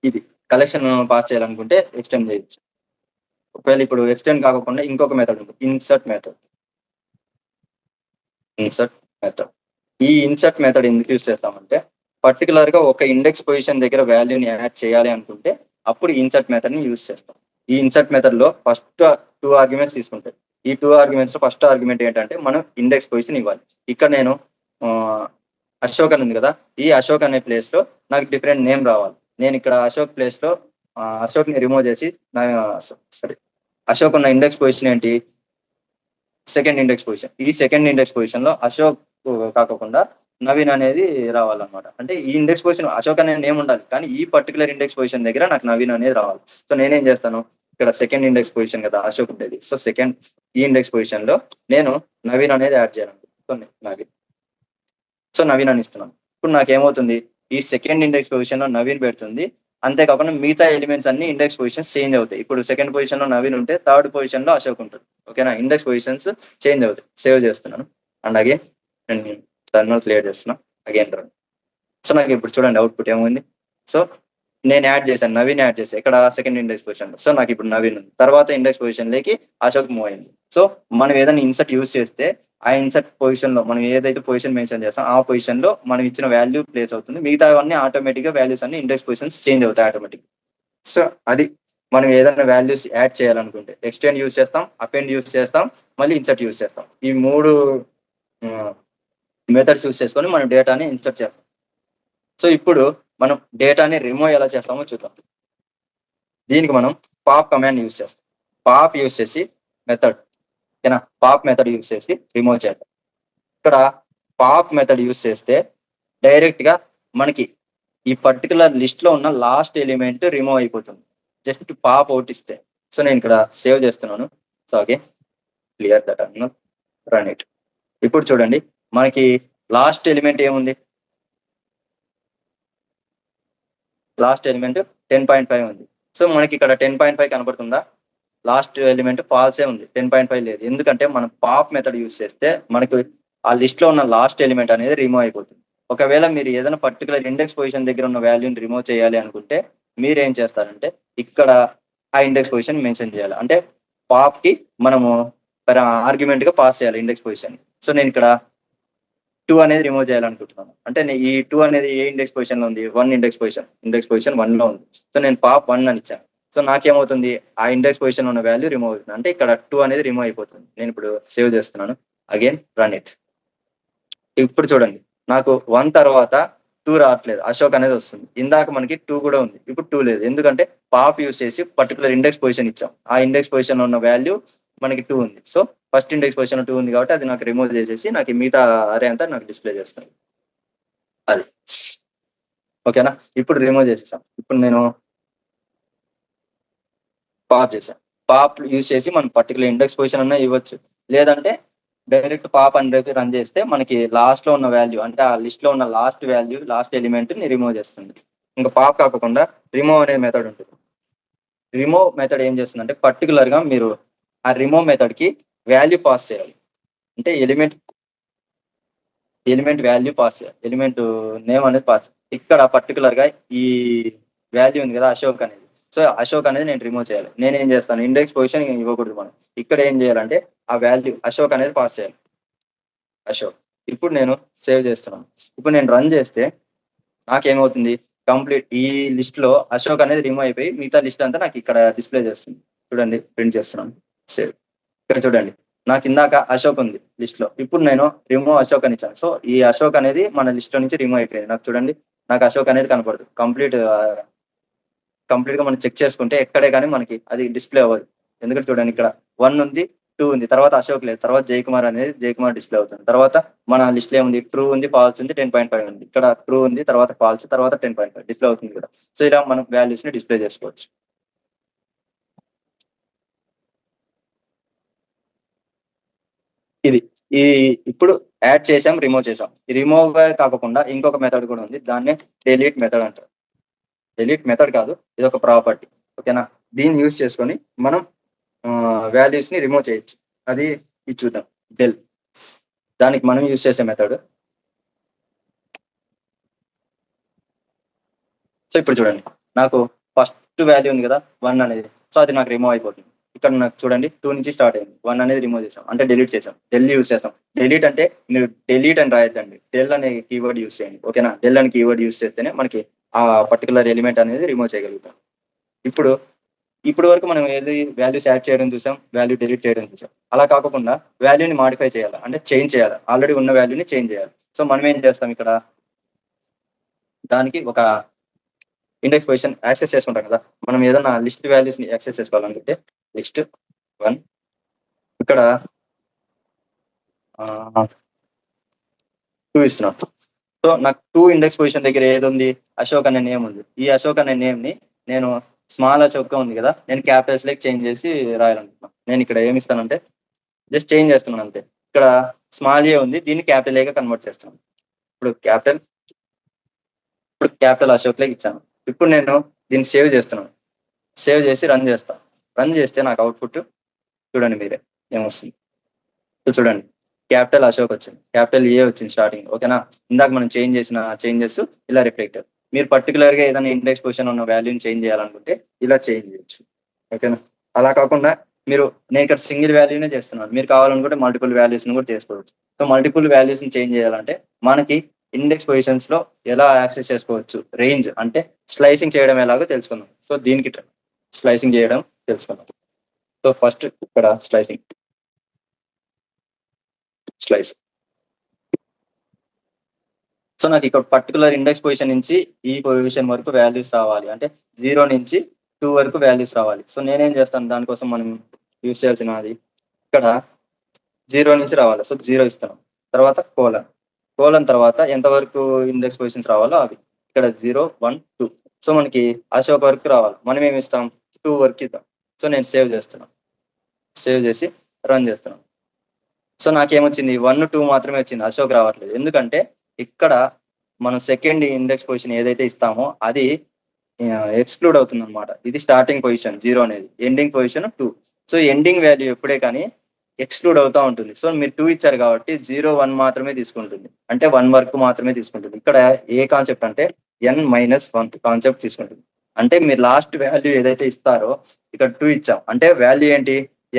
[SPEAKER 1] ఇది కలెక్షన్ పాస్ చేయాలనుకుంటే ఎక్స్టెండ్ చేయొచ్చు. ఒకవేళ ఇప్పుడు ఎక్స్టెండ్ కాకుండా ఇంకొక మెథడ్ ఉంది, ఇన్సర్ట్ మెథడ్. ఈ ఇన్సర్ట్ మెథడ్ ఎందుకు యూస్ చేస్తామంటే పర్టికులర్ గా ఒక ఇండెక్స్ పొజిషన్ దగ్గర వాల్యూని యాడ్ చేయాలి అనుకుంటే అప్పుడు ఇన్సర్ట్ మెథడ్ ని యూస్ చేస్తాం. ఈ ఇన్సర్ట్ మెథడ్ లో ఫస్ట్ 2 ఆర్గ్యుమెంట్స్ తీసుకుంటాయి. ఈ 2 ఆర్గ్యుమెంట్స్ లో ఫస్ట్ ఆర్గ్యుమెంట్ ఏంటంటే మనం ఇండెక్స్ పొజిషన్ ఇవ్వాలి. ఇక్కడ నేను అశోక్ అని ఉంది కదా, ఈ అశోక్ అనే ప్లేస్ లో నాకు డిఫరెంట్ నేమ్ రావాలి. నేను ఇక్కడ అశోక్ ప్లేస్ లో అశోక్ ని రిమూవ్ చేసి అశోక్ ఉన్న ఇండెక్స్ పొజిషన్ ఏంటి, సెకండ్ ఇండెక్స్ పొజిషన్. ఈ సెకండ్ ఇండెక్స్ పొజిషన్ లో అశోక్ కాకుండా నవీన్ అనేది రావాలన్నమాట. అంటే ఈ ఇండెక్స్ పొజిషన్ అశోక్ అనే నేమ్ ఉండాలి, కానీ ఈ పర్టికులర్ ఇండెక్స్ పొజిషన్ దగ్గర నాకు నవీన్ అనేది రావాలి. సో నేనేం చేస్తాను, ఇక్కడ సెకండ్ ఇండెక్స్ పొజిషన్ కదా అశోక్ ఉండేది, సో సెకండ్ ఈ ఇండెక్స్ పొజిషన్ లో నేను నవీన్ అనేది యాడ్ చేయాలనుకుంటున్నాను. సో నవీన్ అని ఇస్తున్నాను. ఇప్పుడు నాకు ఏమవుతుంది, ఈ సెకండ్ ఇండెక్స్ పొజిషన్ లో నవీన్ పెడుతుంది, అంతేకాకుండా మిగతా ఎలిమెంట్స్ అన్ని ఇండెక్స్ పొజిషన్ చేంజ్ అవుతాయి. ఇప్పుడు సెకండ్ పొజిషన్ లో నవీన్ ఉంటే థర్డ్ పొజిషన్ లో అశోక్ ఉంటుంది, ఓకేనా? ఇండెక్స్ పొజిషన్స్ చేంజ్ అవుతాయి. సేవ్ చేస్తున్నాను అండ్ అగైన్ నేను టర్మినల్ క్లియర్ చేస్తున్నా, అగైన్ రన్. సో నాకు ఇప్పుడు చూడండి అవుట్పుట్ ఏమైంది. సో నేను యాడ్ చేశాను, నవీన్ యాడ్ చేశాను ఇక్కడ సెకండ్ ఇండెక్స్ పొజిషన్ లో. సో నాకు ఇప్పుడు నవీన్ ఉంది, తర్వాత ఇండెక్స్ పొజిషన్ లేకి అశోక్ మూవ్ అయింది. సో మనం ఏదైనా ఇన్సర్ట్ యూస్ చేస్తే ఆ ఇన్సర్ట్ పొజిషన్ లో మనం ఏదైతే పొజిషన్ మెన్షన్ చేస్తాం ఆ పొజిషన్ లో మనం ఇచ్చిన వాల్యూ ప్లేస్ అవుతుంది. మిగతావన్నీ ఆటోమేటిక్ గా వాల్యూస్ అన్ని ఇండెక్స్ పొజిషన్స్ చేంజ్ అవుతాయి ఆటోమేటిక్. సో అది మనం ఏదైనా వాల్యూస్ యాడ్ చేయాలనుకుంటే ఎక్స్టెండ్ యూస్ చేస్తాం, అపెండ్ యూస్ చేస్తాం, మళ్ళీ ఇన్సర్ట్ యూస్ చేస్తాం. ఈ 3 మెథడ్స్ యూస్ చేసుకొని మనం డేటాని ఇన్సర్ట్ చేస్తాం. సో ఇప్పుడు మనం డేటాని రిమూవ్ ఎలా చేస్తామో చూద్దాం. దీనికి మనం పాప్ కమాండ్ యూజ్ చేస్తాం. పాప్ యూజ్ చేసి మెథడ్, ఓకేనా, పాప్ మెథడ్ యూజ్ చేసి రిమూవ్ చేద్దాం. ఇక్కడ పాప్ మెథడ్ యూజ్ చేస్తే డైరెక్ట్ గా మనకి ఈ పర్టికులర్ లిస్ట్ లో ఉన్న లాస్ట్ ఎలిమెంట్ రిమూవ్ అయిపోతుంది, జస్ట్ పాప్ అవుట్ ఇస్తే. సో నేను ఇక్కడ సేవ్ చేస్తున్నాను. So okay, clear that run it. ఇప్పుడు చూడండి, మనకి లాస్ట్ ఎలిమెంట్ ఏముంది, లాస్ట్ ఎలిమెంట్ 10.5 ఉంది. సో మనకి ఇక్కడ 10.5 కనబడుతుందా? లాస్ట్ ఎలిమెంట్ ఫాల్సే ఉంది, 10.5 లేదు. ఎందుకంటే మనం పాప్ మెథడ్ యూజ్ చేస్తే మనకి ఆ లిస్ట్ లో ఉన్న లాస్ట్ ఎలిమెంట్ అనేది రిమూవ్ అయిపోతుంది. ఒకవేళ మీరు ఏదైనా పర్టికులర్ ఇండెక్స్ పొజిషన్ దగ్గర ఉన్న వాల్యూని రిమూవ్ చేయాలి అనుకుంటే మీరు ఏం చేస్తారంటే ఇక్కడ ఆ ఇండెక్స్ పొజిషన్ మెన్షన్ చేయాలి. అంటే పాప్ కి మనము ఆర్గ్యుమెంట్ గా పాస్ చేయాలి ఇండెక్స్ పొజిషన్. సో నేను ఇక్కడ 2 అనేది రిమూవ్ చేయాలనుకుంటున్నాను. అంటే ఈ 2 అనేది ఏ ఇండెక్స్ పొజిషన్ లో ఉంది, 1 ఇండెక్స్ పొజిషన్ 1 లో ఉంది. సో నేను పాప్ 1 అని ఇచ్చాను. సో నాకేమవుతుంది, ఆ ఇండెక్స్ పొజిషన్ ఉన్న వాల్యూ రిమూవ్ అవుతుంది. అంటే ఇక్కడ 2 అనేది రిమూవ్ అయిపోతుంది. నేను ఇప్పుడు సేవ్ చేస్తున్నాను, అగైన్ రన్ ఇట్. ఇప్పుడు చూడండి, నాకు 1 తర్వాత 2 రావట్లేదు, అశోక్ అనేది వస్తుంది. ఇందాక మనకి 2 కూడా ఉంది, ఇప్పుడు 2 లేదు. ఎందుకంటే పాప్ యూజ్ చేసి పర్టికులర్ ఇండెక్స్ పొజిషన్ ఇచ్చాం, ఆ ఇండెక్స్ పొజిషన్ లో ఉన్న వాల్యూ మనకి 2 ఉంది. సో ఫస్ట్ ఇండెక్స్ పొజిషన్ 2 ఉంది కాబట్టి అది నాకు రిమూవ్ చేసేసి నాకు మిగతా అరే అంతా నాకు డిస్ప్లే చేస్తాను. అది ఓకేనా. ఇప్పుడు రిమూవ్ చేసేసాం. ఇప్పుడు నేను పాప్ చేశాను. పాప్ యూజ్ చేసి మనం పర్టికులర్ ఇండెక్స్ పొజిషన్ అన్నా ఇవ్వచ్చు, లేదంటే డైరెక్ట్ పాప్ అని చెప్పి రన్ చేస్తే మనకి లాస్ట్ లో ఉన్న వాల్యూ, అంటే ఆ లిస్ట్ లో ఉన్న లాస్ట్ వాల్యూ, లాస్ట్ ఎలిమెంట్ ని రిమూవ్ చేస్తుంది. ఇంకా పాప్ కాకుండా రిమూవ్ అనే మెథడ్ ఉంటుంది. రిమూవ్ మెథడ్ ఏం చేస్తుందంటే పర్టికులర్ గా మీరు ఆ రిమూవ్ మెథడ్ కి వాల్యూ పాస్ చేయాలి. అంటే ఎలిమెంట్ వాల్యూ పాస్ చేయాలి, ఎలిమెంట్ నేమ్ అనేది పాస్. ఇక్కడ పర్టికులర్ గా ఈ వాల్యూ ఉంది కదా అశోక్ అనేది, సో అశోక్ అనేది నేను రిమూవ్ చేయాలి. నేను ఏం చేస్తాను, ఇండెక్స్ పొజిషన్ ఇవ్వకూడదు మనం. ఇక్కడ ఏం చేయాలంటే ఆ వాల్యూ అశోక్ అనేది పాస్ చేయాలి, అశోక్. ఇప్పుడు నేను సేవ్ చేస్తున్నాను. ఇప్పుడు నేను రన్ చేస్తే నాకేమవుతుంది, కంప్లీట్ ఈ లిస్ట్ లో అశోక్ అనేది రిమూవ్ అయిపోయి మిగతా లిస్ట్ అంతా నాకు ఇక్కడ డిస్ప్లే చేస్తుంది. చూడండి, ప్రింట్ చేస్తున్నాను, సేవ్. ఇక్కడ చూడండి, నాకు ఇందాక అశోక్ ఉంది లిస్ట్ లో, ఇప్పుడు నేను రిమూవ్ అశోక్ అని ఇచ్చాను. సో ఈ అశోక్ అనేది మన లిస్ట్ లో నుంచి రిమూవ్ అయిపోయింది. నాకు చూడండి, నాకు అశోక్ అనేది కనపడదు. కంప్లీట్ గా మనం చెక్ చేసుకుంటే ఎక్కడే కానీ మనకి అది డిస్ప్లే అవ్వదు. ఎందుకంటే చూడండి, ఇక్కడ 1 ఉంది, 2 ఉంది, తర్వాత అశోక్ లేదు, తర్వాత జయకుమార్ అనేది జయకుమార్ డిస్ప్లే అవుతుంది. తర్వాత మన లిస్ట్ లో ఏముంది, ట్రూ ఉంది, ఫాల్స్ ఉంది, 10.5 ఉంది. ఇక్కడ ట్రూ ఉంది, తర్వాత ఫాల్స్, తర్వాత 10.5 డిస్ప్లే అవుతుంది కదా. సో ఇలా మనం వాల్యూస్ ని డిస్ప్లే చేసుకోవచ్చు. ఇది ఈ ఇప్పుడు యాడ్ చేసాం, రిమూవ్ చేసాం. ఈ రిమూవ్ కాకుండా ఇంకొక మెథడ్ కూడా ఉంది, దాన్నే డెలీట్ మెథడ్ అంటారు. డెలీట్ మెథడ్ కాదు, ఇది ఒక ప్రాపర్టీ, ఓకేనా. దీన్ని యూజ్ చేసుకొని మనం వాల్యూస్ ని రిమూవ్ చేయొచ్చు. అది ఇది చూద్దాం, డెల్. దానికి మనం యూజ్ చేసే మెథడ్. సో ఇప్పుడు చూడండి, నాకు ఫస్ట్ వాల్యూ ఉంది కదా 1 అనేది, సో అది నాకు రిమూవ్ అయిపోతుంది. ఇక్కడ నాకు చూడండి 2 నుంచి స్టార్ట్ అయింది, 1 అనేది రిమూవ్ చేసాం, అంటే డిలీట్ చేసాం. డెల్ యూజ్ చేస్తాం. డెలీట్ అంటే మీరు డెలీట్ అని రాయొద్దండి, డెల్ అనే కీవర్డ్ యూజ్ చేయండి, ఓకేనా. డెల్ అనే కీవర్డ్ యూజ్ చేస్తేనే మనకి ఆ పర్టికులర్ ఎలిమెంట్ అనేది రిమూవ్ చేయగలుగుతాం. ఇప్పుడు వరకు మనం ఏది వాల్యూస్ యాడ్ చేయడం చూసాం, వాల్యూ డిలీట్ చేయడం చూసాం. అలా కాకుండా వాల్యూని మాడిఫై చేయాలి, అంటే చేంజ్ చేయాలి, ఆల్రెడీ ఉన్న వాల్యూని చేంజ్ చేయాలి. సో మనం ఏం చేస్తాం, ఇక్కడ దానికి ఒక ఇండెక్స్ పొజిషన్ యాక్సెస్ చేసుకుంటాం కదా. మనం ఏదైనా లిస్ట్ వాల్యూస్ ని యాక్సెస్ చేసుకోవాలనుకుంటే లిస్ట్ 1, ఇక్కడ 2 ఇస్తున్నాం. సో నాకు 2 ఇండెక్స్ పొజిషన్ దగ్గర ఏది ఉంది, అశోక్ అనే నేమ్ ఉంది. ఈ అశోక్ అనే నేమ్ ని నేను స్మాల్ అశోక్ గా ఉంది కదా, నేను క్యాపిటల్స్ లైక్ చేంజ్ చేసి రాయాలనుకుంటున్నాను. నేను ఇక్కడ ఏమి ఇస్తానంటే జస్ట్ చేంజ్ చేస్తున్నాను అంతే. ఇక్కడ స్మాల్ ఏ ఉంది, దీన్ని క్యాపిటల్ ఏగా కన్వర్ట్ చేస్తున్నాను. ఇప్పుడు క్యాపిటల్ అశోక్ లైక్ ఇచ్చాను. ఇప్పుడు నేను దీన్ని సేవ్ చేస్తున్నాను. సేవ్ చేసి రన్ చేస్తాను. రన్ చేస్తే నాకు అవుట్పుట్ చూడండి మీరే ఏమొస్తుంది. చూడండి, క్యాపిటల్ అశోక్ వచ్చింది, క్యాపిటల్ ఏ వచ్చింది స్టార్టింగ్, ఓకేనా. ఇందాక మనం చేంజ్ చేసిన చేంజెస్ ఇలా రిఫ్లెక్ట్. మీరు పర్టికులర్ గా ఏదైనా ఇండెక్స్ పొజిషన్ ఉన్న వాల్యూని చేంజ్ చేయాలనుకుంటే ఇలా చేంజ్ చేయొచ్చు, ఓకేనా. అలా కాకుండా నేను ఇక్కడ సింగిల్ వాల్యూనే చేస్తున్నాను, మీరు కావాలనుకుంటే మల్టిపుల్ వాల్యూస్ ని కూడా చేసుకోవచ్చు. సో మల్టిపుల్ వాల్యూస్ ని చేంజ్ చేయాలంటే మనకి ఇండెక్స్ పొజిషన్స్ లో ఎలా యాక్సెస్ చేసుకోవచ్చు, రేంజ్ అంటే స్లైసింగ్ చేయడం ఎలాగో తెలుసుకుందాం. సో దీనికి స్లైసింగ్ చేయడం తెలుసుకుందాం. సో ఫస్ట్ ఇక్కడ స్లైస్ సో నాకు ఇక్కడ పర్టికులర్ ఇండెక్స్ పొజిషన్ నుంచి ఈ పొజిషన్ వరకు వాల్యూస్ రావాలి, అంటే 0 నుంచి 2 వరకు వాల్యూస్ రావాలి. సో నేనేం చేస్తాను, దానికోసం మనం యూజ్ చేయాల్సినది ఇక్కడ 0 నుంచి రావాలి. సో 0 ఇస్తాను, తర్వాత కోలన్ తర్వాత ఎంతవరకు ఇండెక్స్ పొజిషన్స్ రావాలో అవి ఇక్కడ 0, 1, 2. సో మనకి అశోక్ వరకు రావాలి, మనం ఏమి ఇస్తాం 2 వరకు ఇద్దాం. సో నేను సేవ్ చేస్తున్నాను, సేవ్ చేసి రన్ చేస్తున్నాను. సో నాకేమొచ్చింది 1, 2 మాత్రమే వచ్చింది, అశోక్ రావట్లేదు. ఎందుకంటే ఇక్కడ మనం సెకండ్ ఇండెక్స్ పొజిషన్ ఏదైతే ఇస్తామో అది ఎక్స్క్లూడ్ అవుతుంది అనమాట. ఇది స్టార్టింగ్ పొజిషన్ 0 అనేది, ending position 2. So ending value ఎప్పుడే కానీ ఎక్స్క్లూడ్ అవుతా ఉంటుంది. సో మీరు 2 ఇచ్చారు కాబట్టి 0, 1 మాత్రమే తీసుకుంటుంది, అంటే 1 వరకు మాత్రమే తీసుకుంటుంది. ఇక్కడ ఏ కాన్సెప్ట్ అంటే n-1 కాన్సెప్ట్ తీసుకుంటుంది. అంటే మీరు లాస్ట్ వాల్యూ ఏదైతే ఇస్తారో ఇక్కడ 2 ఇచ్చాం, అంటే వాల్యూ ఏంటి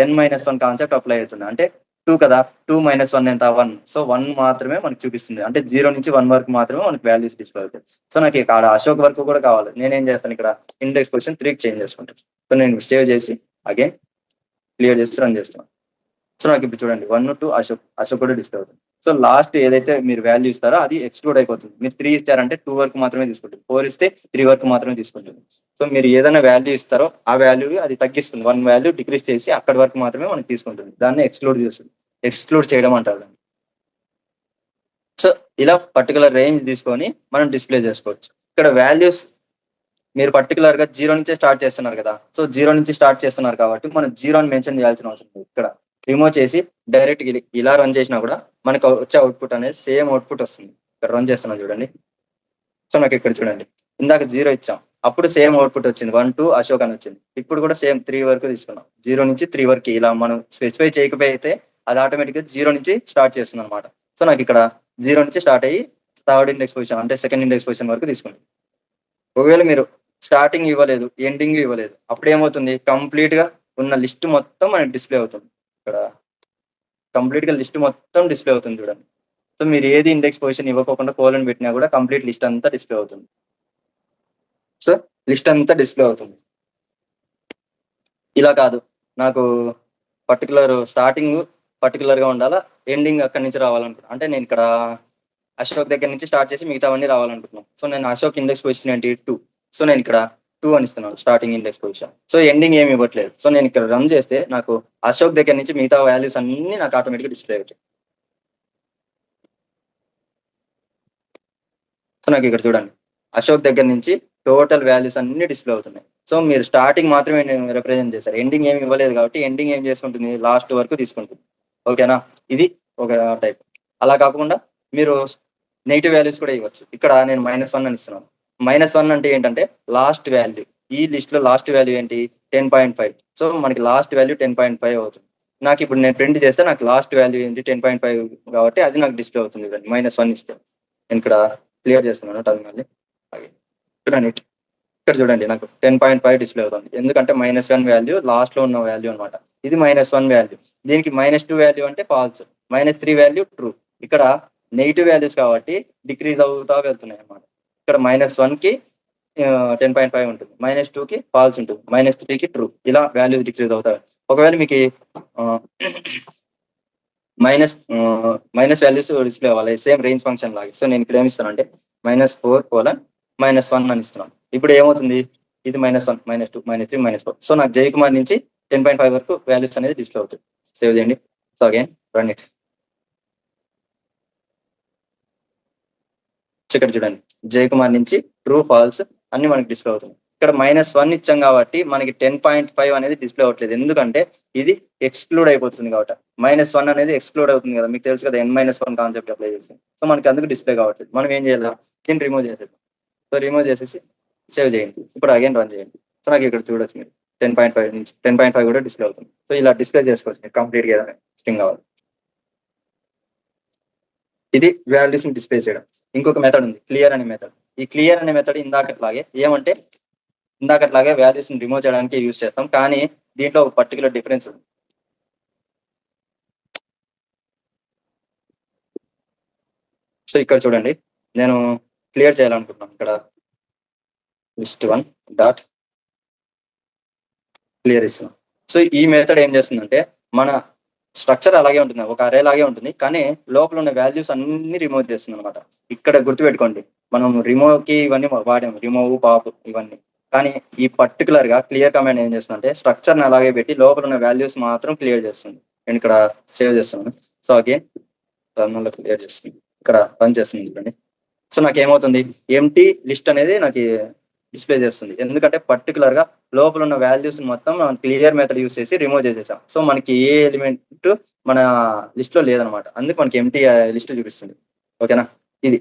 [SPEAKER 1] n-1 కాన్సెప్ట్ అప్లై అవుతుంది. అంటే 2 కదా, 2 - 1 ఎంత 1. సో 1 మాత్రమే మనకు చూపిస్తుంది, అంటే 0 నుంచి 1 వరకు మాత్రమే మనకి వాల్యూస్ డిస్ప్లే అవుతాయి. సో నాకు ఇక్కడ అశోక్ వరకు కూడా కావాలి, నేనేం చేస్తాను ఇక్కడ ఇండెక్స్ పొజిషన్ 3కి చేంజ్ చేసుకుంటాను. సో నేను సేవ్ చేసి అగైన్ క్లియర్ చేసి రన్ చేస్తాను. సో నాకు ఇప్పుడు చూడండి 1, 2 అశోక్ కూడా డిస్ప్లే అవుతుంది. సో లాస్ట్ ఏదైతే మీరు వాల్యూ ఇస్తారో అది ఎక్స్క్లూడ్ అయిపోతుంది. మీరు 3 ఇస్తారంటే 2 వరకు మాత్రమే తీసుకుంటుంది, 4 ఇస్తే 3 వరకు మాత్రమే తీసుకుంటుంది. సో మీరు ఏదైనా వాల్యూ ఇస్తారో ఆ వాల్యూ అది తగ్గిస్తుంది, 1 వాల్యూ డిక్రీస్ చేసి అక్కడి వరకు మాత్రమే మనకి తీసుకుంటుంది. దాన్ని ఎక్స్క్లూడ్ చేస్తుంది, ఎక్స్క్లూడ్ చేయడం అంటారు. సో ఇలా పర్టికులర్ రేంజ్ తీసుకొని మనం డిస్ప్లే చేసుకోవచ్చు. ఇక్కడ వాల్యూస్ మీరు పర్టికులర్ గా 0 నుంచే స్టార్ట్ చేస్తున్నారు కదా, సో 0 నుంచి స్టార్ట్ చేస్తున్నారు కాబట్టి మనం 0 అని మెన్షన్ చేయాల్సిన అవసరం లేదు. ఇక్కడ రిమూవ్ చేసి డైరెక్ట్ ఇలా రన్ చేసినా కూడా మనకు వచ్చే అవుట్పుట్ అనేది సేమ్ అవుట్పుట్ వస్తుంది. ఇక్కడ రన్ చేస్తున్నాం చూడండి. సో నాకు ఇక్కడ చూడండి, ఇందాక 0 ఇచ్చాం, అప్పుడు సేమ్ అవుట్పుట్ వచ్చింది 1, 2 అశోక్ అని వచ్చింది. ఇప్పుడు కూడా సేమ్ 3 వరకు తీసుకున్నాం, 0 నుంచి 3 వరకు. ఇలా మనం స్పెసిఫై చేయకపోతే అది ఆటోమేటిక్ గా 0 నుంచి స్టార్ట్ చేస్తుంది అనమాట. సో నాకు ఇక్కడ 0 నుంచి స్టార్ట్ అయ్యి థర్డ్ ఇండెక్స్ పొజిషన్ అంటే సెకండ్ ఇండెక్స్ పొజిషన్ వరకు తీసుకుంటాం. ఒకవేళ మీరు స్టార్టింగ్ ఇవ్వలేదు, ఎండింగ్ ఇవ్వలేదు, అప్పుడు ఏమవుతుంది కంప్లీట్ గా ఉన్న లిస్ట్ మొత్తం మనకి డిస్ప్లే అవుతుంది. ఇక్కడ కంప్లీట్ గా లిస్ట్ మొత్తం డిస్ప్లే అవుతుంది చూడండి. సో మీరు ఏది ఇండెక్స్ పొజిషన్ ఇవ్వకుండా కోలన్ పెట్టినా కూడా కంప్లీట్ లిస్ట్ అంతా డిస్ప్లే అవుతుంది. సో లిస్ట్ అంతా డిస్ప్లే అవుతుంది. ఇలా కాదు, నాకు పర్టికులర్ స్టార్టింగ్ పర్టికులర్ గా ఉండాలా, ఎండింగ్ అక్కడి నుంచి రావాలనుకుంటున్నా, అంటే నేను ఇక్కడ అశోక్ దగ్గర నుంచి స్టార్ట్ చేసి మిగతావన్నీ రావాలనుకుంటున్నాను. సో నేను అశోక్ ఇండెక్స్ పొజిషన్ ఏంటి 2. సో నేను ఇక్కడ 2 అని ఇస్తున్నాను starting index position. So ending ఏమి ఇవ్వట్లేదు. సో నేను ఇక్కడ రన్ చేస్తే నాకు అశోక్ దగ్గర నుంచి మిగతా వాల్యూస్ అన్ని నాకు ఆటోమేటిక్గా డిస్ప్లే అవుతాయి. సో నాకు ఇక్కడ చూడండి, అశోక్ దగ్గర నుంచి టోటల్ వాల్యూస్ అన్ని డిస్ప్లే అవుతున్నాయి. సో మీరు స్టార్టింగ్ మాత్రమే రిప్రజెంట్ చేశారు, ఎండింగ్ ఏమి ఇవ్వలేదు కాబట్టి ఎండింగ్ ఏం చేసుకుంటుంది లాస్ట్ వరకు తీసుకుంటుంది. ఓకేనా, ఇది ఒక టైప్. అలా కాకుండా మీరు నెగిటివ్ వాల్యూస్ కూడా ఇవ్వచ్చు. ఇక్కడ నేను -1 అని ఇస్తున్నాను. -1 అంటే ఏంటంటే లాస్ట్ వాల్యూ, ఈ లిస్ట్ లో లాస్ట్ వాల్యూ ఏంటి 10.5. సో మనకి లాస్ట్ వాల్యూ 10.5 అవుతుంది. నాకు ఇప్పుడు నేను ప్రింట్ చేస్తే నాకు లాస్ట్ వాల్యూ ఏంటి 10.5 కాబట్టి అది నాకు డిస్ప్లే అవుతుంది. -1 ఇస్తే నేను ఇక్కడ క్లియర్ చేస్తున్నాను టర్మినల్. చూడండి ఇక్కడ చూడండి, నాకు 10.5 డిస్ప్లే అవుతుంది, ఎందుకంటే -1 వాల్యూ లాస్ట్ లో ఉన్న వాల్యూ అనమాట. ఇది -1 వాల్యూ, దీనికి -2 వాల్యూ అంటే ఫాల్స్, -3 వాల్యూ ట్రూ. ఇక్కడ నెగిటివ్ వాల్యూస్ కాబట్టి డిక్రీజ్ అవుతా వెళ్తున్నాయి అనమాట. ఇక్కడ -1 కి 10.5 ఉంటుంది, -2 కి ఫాల్స్ ఉంటుంది, -3 కి ట్రూ. ఇలా వాల్యూస్ డిక్రీజ్ అవుతాయి. ఒకవేళ మీకు మైనస్ వాల్యూస్ డిస్ప్లే అవ్వాలి సేమ్ రేంజ్ ఫంక్షన్ లాగా. సో నేను ఇక్కడ ఏమి ఇస్తాను అంటే -4:-1 అని ఇస్తున్నాను. ఇప్పుడు ఏమవుతుంది, ఇది -1, -2, -3, -4. సో నాకు జయకుమార్ నుంచి 10.5 వరకు వాల్యూస్ అనేది డిస్ప్లే అవుతుంది. సేవ్ చేయండి. So again run it. ఇక్కడ చూడండి, జయకుమార్ నుంచి ట్రూ ఫాల్స్ అన్ని మనకి డిస్ప్లే అవుతుంది. ఇక్కడ -1 ఇచ్చాం కాబట్టి మనకి 10.5 అనేది డిస్ప్లే అవ్వట్లేదు, ఎందుకంటే ఇది ఎక్స్క్లూడ్ అయిపోతుంది కాబట్టి. -1 అనేది ఎక్స్క్లూడ్ అవుతుంది కదా, మీకు తెలుసు కదా n-1 కాన్సెప్ట్ అప్లై చేసి. సో మనకి అందుకు డిస్ప్లే కావట్లేదు. మనం ఏం చేయాలి, దీన్ని రిమూవ్ చేసేది. సో రిమూవ్ చేసేసి సేవ్ చేయండి. ఇప్పుడు అగైన్ రన్ చేయండి. సో నాకు ఇక్కడ చూడొచ్చు మీరు 10.5 నుంచి 10.5 కూడా డిస్ప్లే అవుతుంది. సో ఇలా డిస్ప్లే చేసుకోవచ్చు మీరు కంప్లీట్ గా ఏదైనా స్ట్రింగ్ కావాలి. ఇది వాల్యూస్ ని డిస్ప్లే చేయడం. ఇంకొక మెథడ్ ఉంది, క్లియర్ అనే మెథడ్. ఈ క్లియర్ అనే మెథడ్ ఇందాకట్లాగే ఏమంటే ఇందాకట్లాగే వాల్యూస్ ని రిమూవ్ చేయడానికి యూజ్ చేస్తాం, కానీ దీంట్లో ఒక పర్టికులర్ డిఫరెన్స్ ఉంది. సో ఇక్కడ చూడండి, నేను క్లియర్ చేయాలనుకుంటున్నాను. ఇక్కడ list1 డాట్ క్లియర్ ఇస్తున్నాం. సో ఈ మెథడ్ ఏం చేస్తుందంటే మన స్ట్రక్చర్ అలాగే ఉంటుంది, ఒక అరే లాగే ఉంటుంది, కానీ లోపల ఉన్న వాల్యూస్ అన్ని రిమూవ్ చేస్తుంది అనమాట. ఇక్కడ గుర్తుపెట్టుకోండి, మనం రిమూవ్ కి ఇవన్నీ వాడాము, రిమూవ్ పాప్ ఇవన్నీ. కానీ ఈ పర్టికులర్ గా క్లియర్ కమాండ్ ఏం చేస్తుందంటే స్ట్రక్చర్ ని అలాగే పెట్టి లోపల ఉన్న వాల్యూస్ మాత్రం క్లియర్ చేస్తుంది. నేను ఇక్కడ సేవ్ చేస్తున్నాను. సో అగైన్ టర్మినల్ క్లియర్ చేస్తుంది, ఇక్కడ రన్ చేస్తుంది చూడండి. సో నాకు ఏమవుతుంది, ఎంటీ లిస్ట్ అనేది నాకు డిస్ప్లే చేస్తుంది. ఎందుకంటే పర్టికులర్ గా లోపల ఉన్న వాల్యూస్ మొత్తం క్లియర్ మెథడ్ యూస్ చేసి రిమూవ్ చేసేసాం. సో మనకి ఏ ఎలిమెంట్ మన లిస్ట్ లో లేదనమాట, అందుకు మనకి ఎంటీ లిస్ట్ చూపిస్తుంది. ఓకేనా, ఇది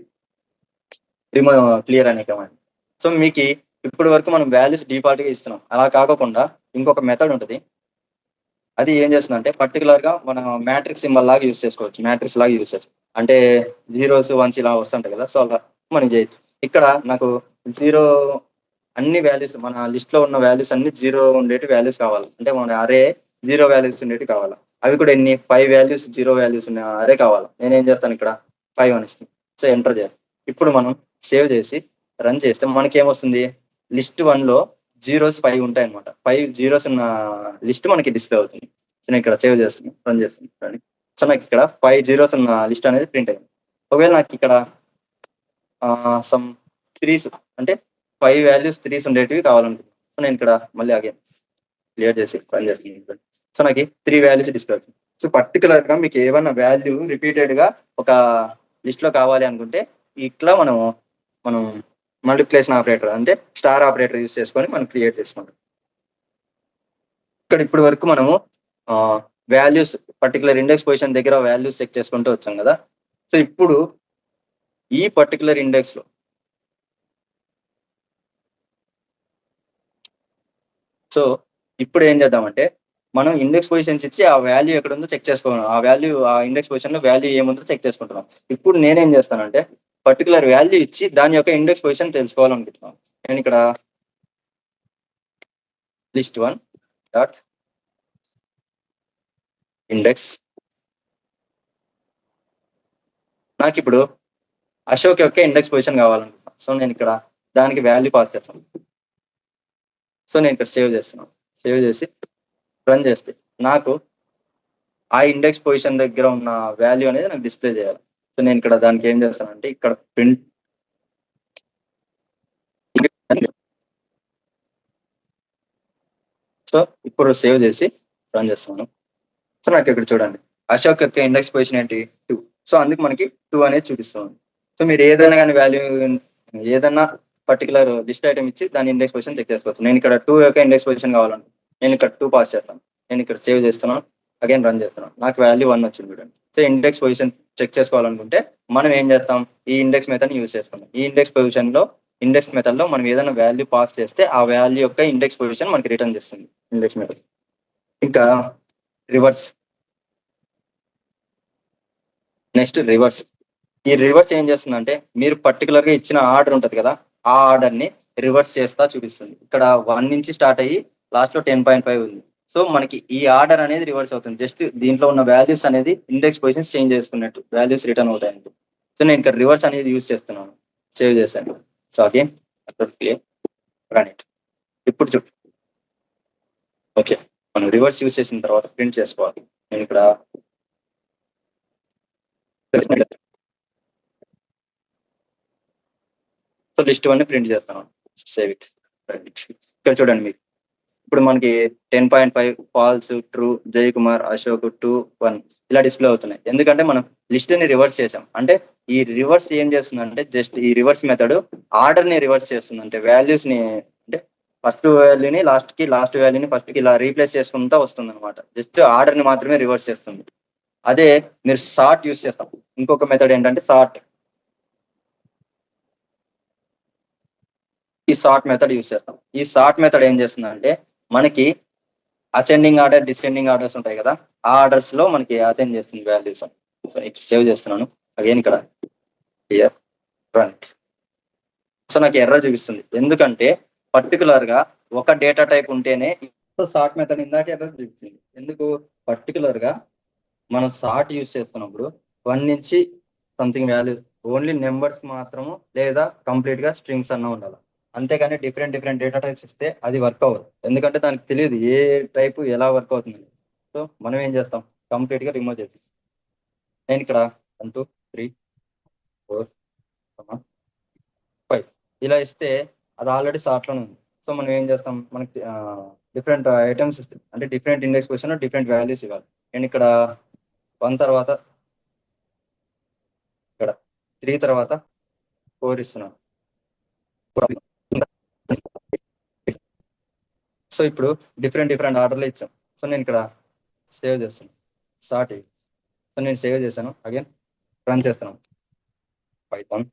[SPEAKER 1] రిమూవ్ క్లియర్ అనే కమాండ్. సో మీకు ఇప్పటి వరకు మనం వాల్యూస్ డిఫాల్ట్ గా ఇస్తున్నాం, అలా కాకుండా ఇంకొక మెథడ్ ఉంటుంది. అది ఏం చేస్తుందంటే పర్టికులర్ గా మన మ్యాట్రిక్స్ సింబల్ లాగా యూస్ చేసుకోవచ్చు, మ్యాట్రిక్స్ లాగా యూస్ చేసుకోవచ్చు. అంటే జీరోస్ వన్స్ ఇలా వస్తుంటాయి కదా, సో అలా మనం చేయొచ్చు. ఇక్కడ నాకు జీరో అన్ని వాల్యూస్, మన లిస్ట్ లో ఉన్న వాల్యూస్ అన్ని జీరో ఉండేటి వాల్యూస్ కావాలి, అంటే మన అరే జీరో వాల్యూస్ ఉండేటి కావాలి. అవి కూడా ఎన్ని 5 వాల్యూస్ జీరో వాల్యూస్ ఉన్న అరే కావాలి. నేనేం చేస్తాను, ఇక్కడ 5 అని ఇస్తాను. సో ఎంటర్ చేయాలి. ఇప్పుడు మనం సేవ్ చేసి రన్ చేస్తే మనకి ఏమొస్తుంది, లిస్ట్ 1 లో జీరోస్ 5 ఉంటాయి అనమాట. 5 జీరోస్ ఉన్న లిస్ట్ మనకి డిస్ప్లే అవుతుంది. సో నేను ఇక్కడ సేవ్ చేస్తాను, రన్ చేస్తాను. సో నాకు ఇక్కడ 5 జీరోస్ ఉన్న లిస్ట్ అనేది ప్రింట్ అయింది. ఒకవేళ నాకు ఇక్కడ సమ్ 3s అంటే 5 వాల్యూస్ 3s ఉండేటివి కావాలనుకుంటున్నాను. సో నేను ఇక్కడ మళ్ళీ అగైన్ క్లియర్ చేసి రన్ చేస్తాను. సో నాకు 3 వాల్యూస్ డిస్ప్లే అవుతుంది. సో పర్టికులర్ గా మీకు ఏమైనా వాల్యూ రిపీటెడ్ గా ఒక లిస్ట్ లో కావాలి అనుకుంటే ఇట్లా మనం మల్టిప్లికేషన్ ఆపరేటర్ అంటే స్టార్ ఆపరేటర్ యూస్ చేసుకొని మనం క్రియేట్ చేసుకుంటాం. ఇక్కడ ఇప్పటి వరకు మనము వాల్యూస్ పర్టికులర్ ఇండెక్స్ పొజిషన్ దగ్గర వాల్యూస్ చెక్ చేసుకుంటూ వచ్చాం కదా. సో ఇప్పుడు ఈ పర్టికులర్ ఇండెక్స్ లో సో ఇప్పుడు ఏం చేద్దామంటే మనం ఇండెక్స్ పొజిషన్స్ ఇచ్చి ఆ వాల్యూ ఎక్కడ ఉందో చెక్ చేసుకోవాలి. ఆ వాల్యూ ఆ ఇండెక్స్ పొజిషన్ లో వాల్యూ ఏముందో చెక్ చేసుకుంటున్నాం. ఇప్పుడు నేనేం చేస్తానంటే పర్టికులర్ వాల్యూ ఇచ్చి దాని యొక్క ఇండెక్స్ పొజిషన్ తెలుసుకోవాలనుకుంటున్నాను. నేను ఇక్కడ లిస్ట్ 1 డాట్ ఇండెక్స్, నాకు ఇప్పుడు అశోక్ యొక్క ఇండెక్స్ పొజిషన్ కావాలనుకుంటున్నాను. సో నేను ఇక్కడ దానికి వాల్యూ పాస్ చేస్తాను. సో నేను ఇక్కడ సేవ్ చేస్తున్నాను. సేవ్ చేసి రన్ చేస్తే నాకు ఆ ఇండెక్స్ పొజిషన్ దగ్గర ఉన్న వాల్యూ అనేది నాకు డిస్ప్లే చేయాలి. సో నేను ఇక్కడ దానికి ఏం చేస్తానంటే ఇక్కడ ప్రింట్, సో ఇప్పుడు సేవ్ చేసి రన్ చేస్తున్నాను. సో నాకు ఇక్కడ చూడండి అశోక్ యొక్క ఇండెక్స్ పొజిషన్ ఏంటి 2. సో అందుకు మనకి 2 అనేది చూపిస్తుంది. సో మీరు ఏదైనా కానీ వాల్యూ ఏదైనా పర్టికులర్ లిస్ట్ ఐటమ్ ఇచ్చి దాని ఇండెక్స్ పొజిషన్ చెక్ చేసుకోవచ్చు. నేను ఇక్కడ 2 యొక్క ఇండెక్స్ పొజిషన్ కావాలంటే నేను ఇక్కడ 2 పాస్ చేస్తాను. నేను ఇక్కడ సేవ్ చేస్తున్నాను, అగైన్ రన్ చేస్తున్నాను. నాకు వాల్యూ 1 వచ్చింది చూడండి. సో ఇండెక్స్ పొజిషన్ చెక్ చేసుకోవాలనుకుంటే మనం ఏం చేస్తాం, ఈ ఇండెక్స్ మెథడ్ యూజ్ చేసుకుంటాం. ఈ ఇండెక్స్ పొజిషన్ లో ఇండెక్స్ మెథడ్ లో మనం ఏదైనా వాల్యూ పాస్ చేస్తే ఆ వాల్యూ యొక్క ఇండెక్స్ పొజిషన్ మనకి రిటర్న్ చేస్తుంది ఇండెక్స్ మెథడ్. ఇంకా రివర్స్, నెక్స్ట్ రివర్స్. ఈ రివర్స్ ఏం చేస్తుందంటే మీరు పర్టికులర్ గా ఇచ్చిన ఆర్డర్ ఉంటది కదా, ఆ ఆర్డర్ ని రివర్స్ చేస్తా చూపిస్తుంది. ఇక్కడ 1 నుంచి స్టార్ట్ అయ్యి లాస్ట్ లో 10.5 ఉంది. సో మనకి ఈ ఆర్డర్ అనేది రివర్స్ అవుతుంది. జస్ట్ దీంట్లో ఉన్న వాల్యూస్ అనేది ఇండెక్స్ పొజిషన్ చేంజ్ చేసుకున్నట్టు వాల్యూస్ రిటర్న్ అవుతాయి. సో నేను ఇక్కడ రివర్స్ అనేది యూజ్ చేస్తున్నాను. సేవ్ చేశాను. So again run it. ఇప్పుడు చూడు, ఓకే మనం రివర్స్ యూజ్ చేసిన తర్వాత ప్రింట్ చేసుకోవాలి. నేను ఇక్కడ సో లిస్ట్ 1 ప్రింట్ చేస్తాను. Save it. ఇక్కడ చూడండి మీకు ఇప్పుడు మనకి 10.5 ఫాల్స్, ట్రూ, జయ్ కుమార్, అశోక్ 2, 1 ఇలా డిస్ప్లే అవుతున్నాయి. ఎందుకంటే మనం లిస్ట్ ని రివర్స్ చేసాం. అంటే ఈ రివర్స్ ఏం చేస్తుందంటే జస్ట్ ఈ రివర్స్ మెథడ్ ఆర్డర్ ని రివర్స్ చేస్తుంది. అంటే వాల్యూస్ ని అంటే ఫస్ట్ వాల్యూని లాస్ట్ కి, లాస్ట్ వాల్యూని ఫస్ట్ కి ఇలా రీప్లేస్ చేసుకుంటా వస్తుంది అనమాట. జస్ట్ ఆర్డర్ ని మాత్రమే రివర్స్ చేస్తుంది. అదే మీరు సార్ట్ యూస్ చేస్తాం. ఇంకొక మెథడ్ ఏంటంటే సార్ట్. ఈ సార్ట్ మెథడ్ యూస్ చేస్తాం. ఈ సార్ట్ మెథడ్ ఏం చేస్తుందంటే మనకి అసెండింగ్ ఆర్డర్, డిసెండింగ్ ఆర్డర్స్ ఉంటాయి కదా, ఆ ఆర్డర్స్ లో మనకి అసెండ్ చేస్తుంది వాల్యూస్. సో ఇక్కడ సేవ్ చేస్తున్నాను. అగైన్ ఇక్కడ రన్. సో నాకు ఎర్రర్ చూపిస్తుంది. ఎందుకంటే పర్టికులర్ గా ఒక డేటా టైప్ ఉంటేనే సార్ట్ మెథడ్ ఇందాక ఎర్రర్ చూపిస్తుంది. ఎందుకు, పర్టికులర్ గా మనం సార్ట్ యూస్ చేస్తున్నప్పుడు 1 నుంచి సంథింగ్ వాల్యూ ఓన్లీ నెంబర్స్ మాత్రము లేదా కంప్లీట్ గా స్ట్రింగ్స్ అన్న ఉండాలి. అంతేగాని డిఫరెంట్ డేటా టైప్స్ ఇస్తే అది వర్క్ అవ్వదు. ఎందుకంటే దానికి తెలియదు ఏ టైప్ ఎలా వర్క్ అవుతుంది. సో మనం ఏం చేస్తాం, కంప్లీట్ గా రిమూవ్ చేసి నేను ఇక్కడ 1 2 3 4 5 ఇలా ఇస్తే అది ఆల్రెడీ సార్ట్ లోనే ఉంది. సో మనం ఏం చేస్తాం, మనకి డిఫరెంట్ ఐటమ్స్ ఇస్తాయి, అంటే different index position different values ఇవ్వాలి. నేను ఇక్కడ 1 తర్వాత ఇక్కడ 3 తర్వాత 4 ఇస్తున్నాను. సో ఇప్పుడు డిఫరెంట్ ఆర్డర్లో ఇచ్చాం. సో నేను ఇక్కడ సేవ్ చేస్తాను, స్టార్ట్ అయ్యి. సో నేను సేవ్ చేశాను, అగైన్ రన్ చేస్తున్నాను పైథాన్.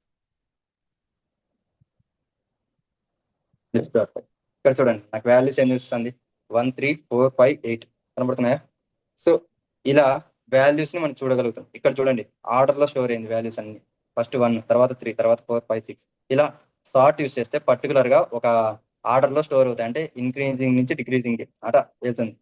[SPEAKER 1] ఇక్కడ చూడండి నాకు వాల్యూస్ ఏం చూస్తుంది, 1 3 4 5 8 కనబడుతున్నాయా? సో ఇలా వాల్యూస్ ని మనం చూడగలుగుతాం. ఇక్కడ చూడండి ఆర్డర్ లో స్టోర్ అయింది వాల్యూస్ అన్ని. ఫస్ట్ 1, తర్వాత 3, తర్వాత 4 5 6 ఇలా సార్ట్ యూస్ చేస్తే పర్టికులర్ గా ఒక ఆర్డర్ లో స్టోర్ అవుతాయి, అంటే ఇంక్రీజింగ్ నుంచి డిక్రీజింగ్ అట వెళ్తుంది.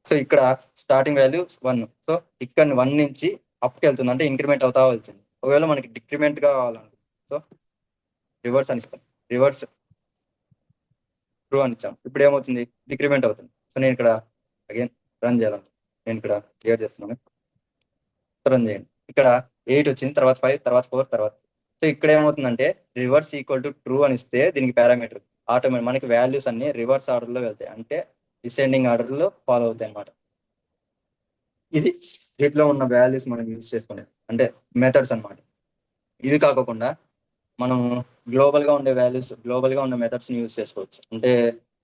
[SPEAKER 1] సో ఇక్కడ స్టార్టింగ్ వాల్యూ 1, సో ఇక్కడ 1 నుంచి అప్కి వెళ్తుంది, అంటే ఇంక్రిమెంట్ అవుతా వెళ్తుంది. ఒకవేళ మనకి డిక్రిమెంట్ గా కావాలంటే సో రివర్స్ అని ఇస్తాం, రివర్స్ ట్రూ అని ఇచ్చాం. ఇప్పుడు ఏమవుతుంది, డిక్రిమెంట్ అవుతుంది. సో నేను ఇక్కడ అగైన్ రన్ చేయాలి, నేను ఇక్కడ క్లియర్ చేస్తున్నాను, రన్ చేయండి. ఇక్కడ 8 వచ్చింది, తర్వాత 5, తర్వాత 4, తర్వాత. సో ఇక్కడ ఏమవుతుందంటే రివర్స్ ఈక్వల్ టు ట్రూ అని ఇస్తే దీనికి పారామీటర్ ఆటోమేటిక్ మనకి వాల్యూస్ అన్ని రివర్స్ ఆర్డర్ లో వెళ్తాయి, అంటే డిసెండింగ్ ఆర్డర్ లో ఫాలో అవుతాయి అనమాట. ఇది వీటిలో ఉన్న వాల్యూస్ మనం యూజ్ చేసుకునేది, అంటే మెథడ్స్ అన్నమాట. ఇవి కాకుండా మనం గ్లోబల్ గా ఉండే వాల్యూస్, గ్లోబల్ గా ఉండే మెథడ్స్ ని యూజ్ చేసుకోవచ్చు. అంటే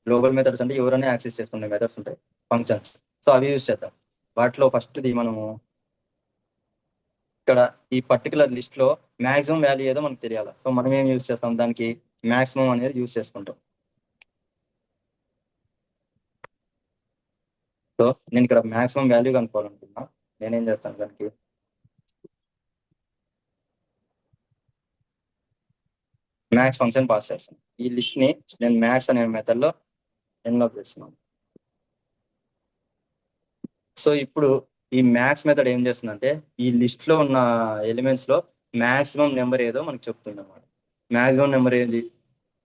[SPEAKER 1] గ్లోబల్ మెథడ్స్ అంటే ఎవరైనా యాక్సెస్ చేసుకునే మెథడ్స్ ఉంటాయి, ఫంక్షన్స్. సో అవి యూజ్ చేద్దాం. వాటిలో ఫస్ట్ది మనము ఇక్కడ ఈ పర్టికులర్ లిస్ట్ లో మాక్సిమం వాల్యూ ఏదో మనకు తెలియాలి. సో మనం ఏం యూజ్ చేస్తాం, దానికి మాక్సిమం అనేది యూజ్ చేసుకుంటాం. సో నేను ఇక్కడ మాక్సిమం వాల్యూ కనుక్కోవాలనుకున్నా, నేనేం చేస్తాను, దానికి మ్యాక్స్ ఫంక్షన్ పాస్ చేస్తాను. ఈ లిస్ట్ ని నేను మ్యాక్స్ అనే మెథడ్ లో ఎన్లోక్ చేస్తున్నాను. సో ఇప్పుడు ఈ మ్యాక్స్ మెథడ్ ఏం చేస్తుందంటే ఈ లిస్ట్ లో ఉన్న ఎలిమెంట్స్ లో మాక్సిమం నెంబర్ ఏదో మనకి చెప్తుంది అన్నమాట. మాక్సిమం నెంబర్ ఏది,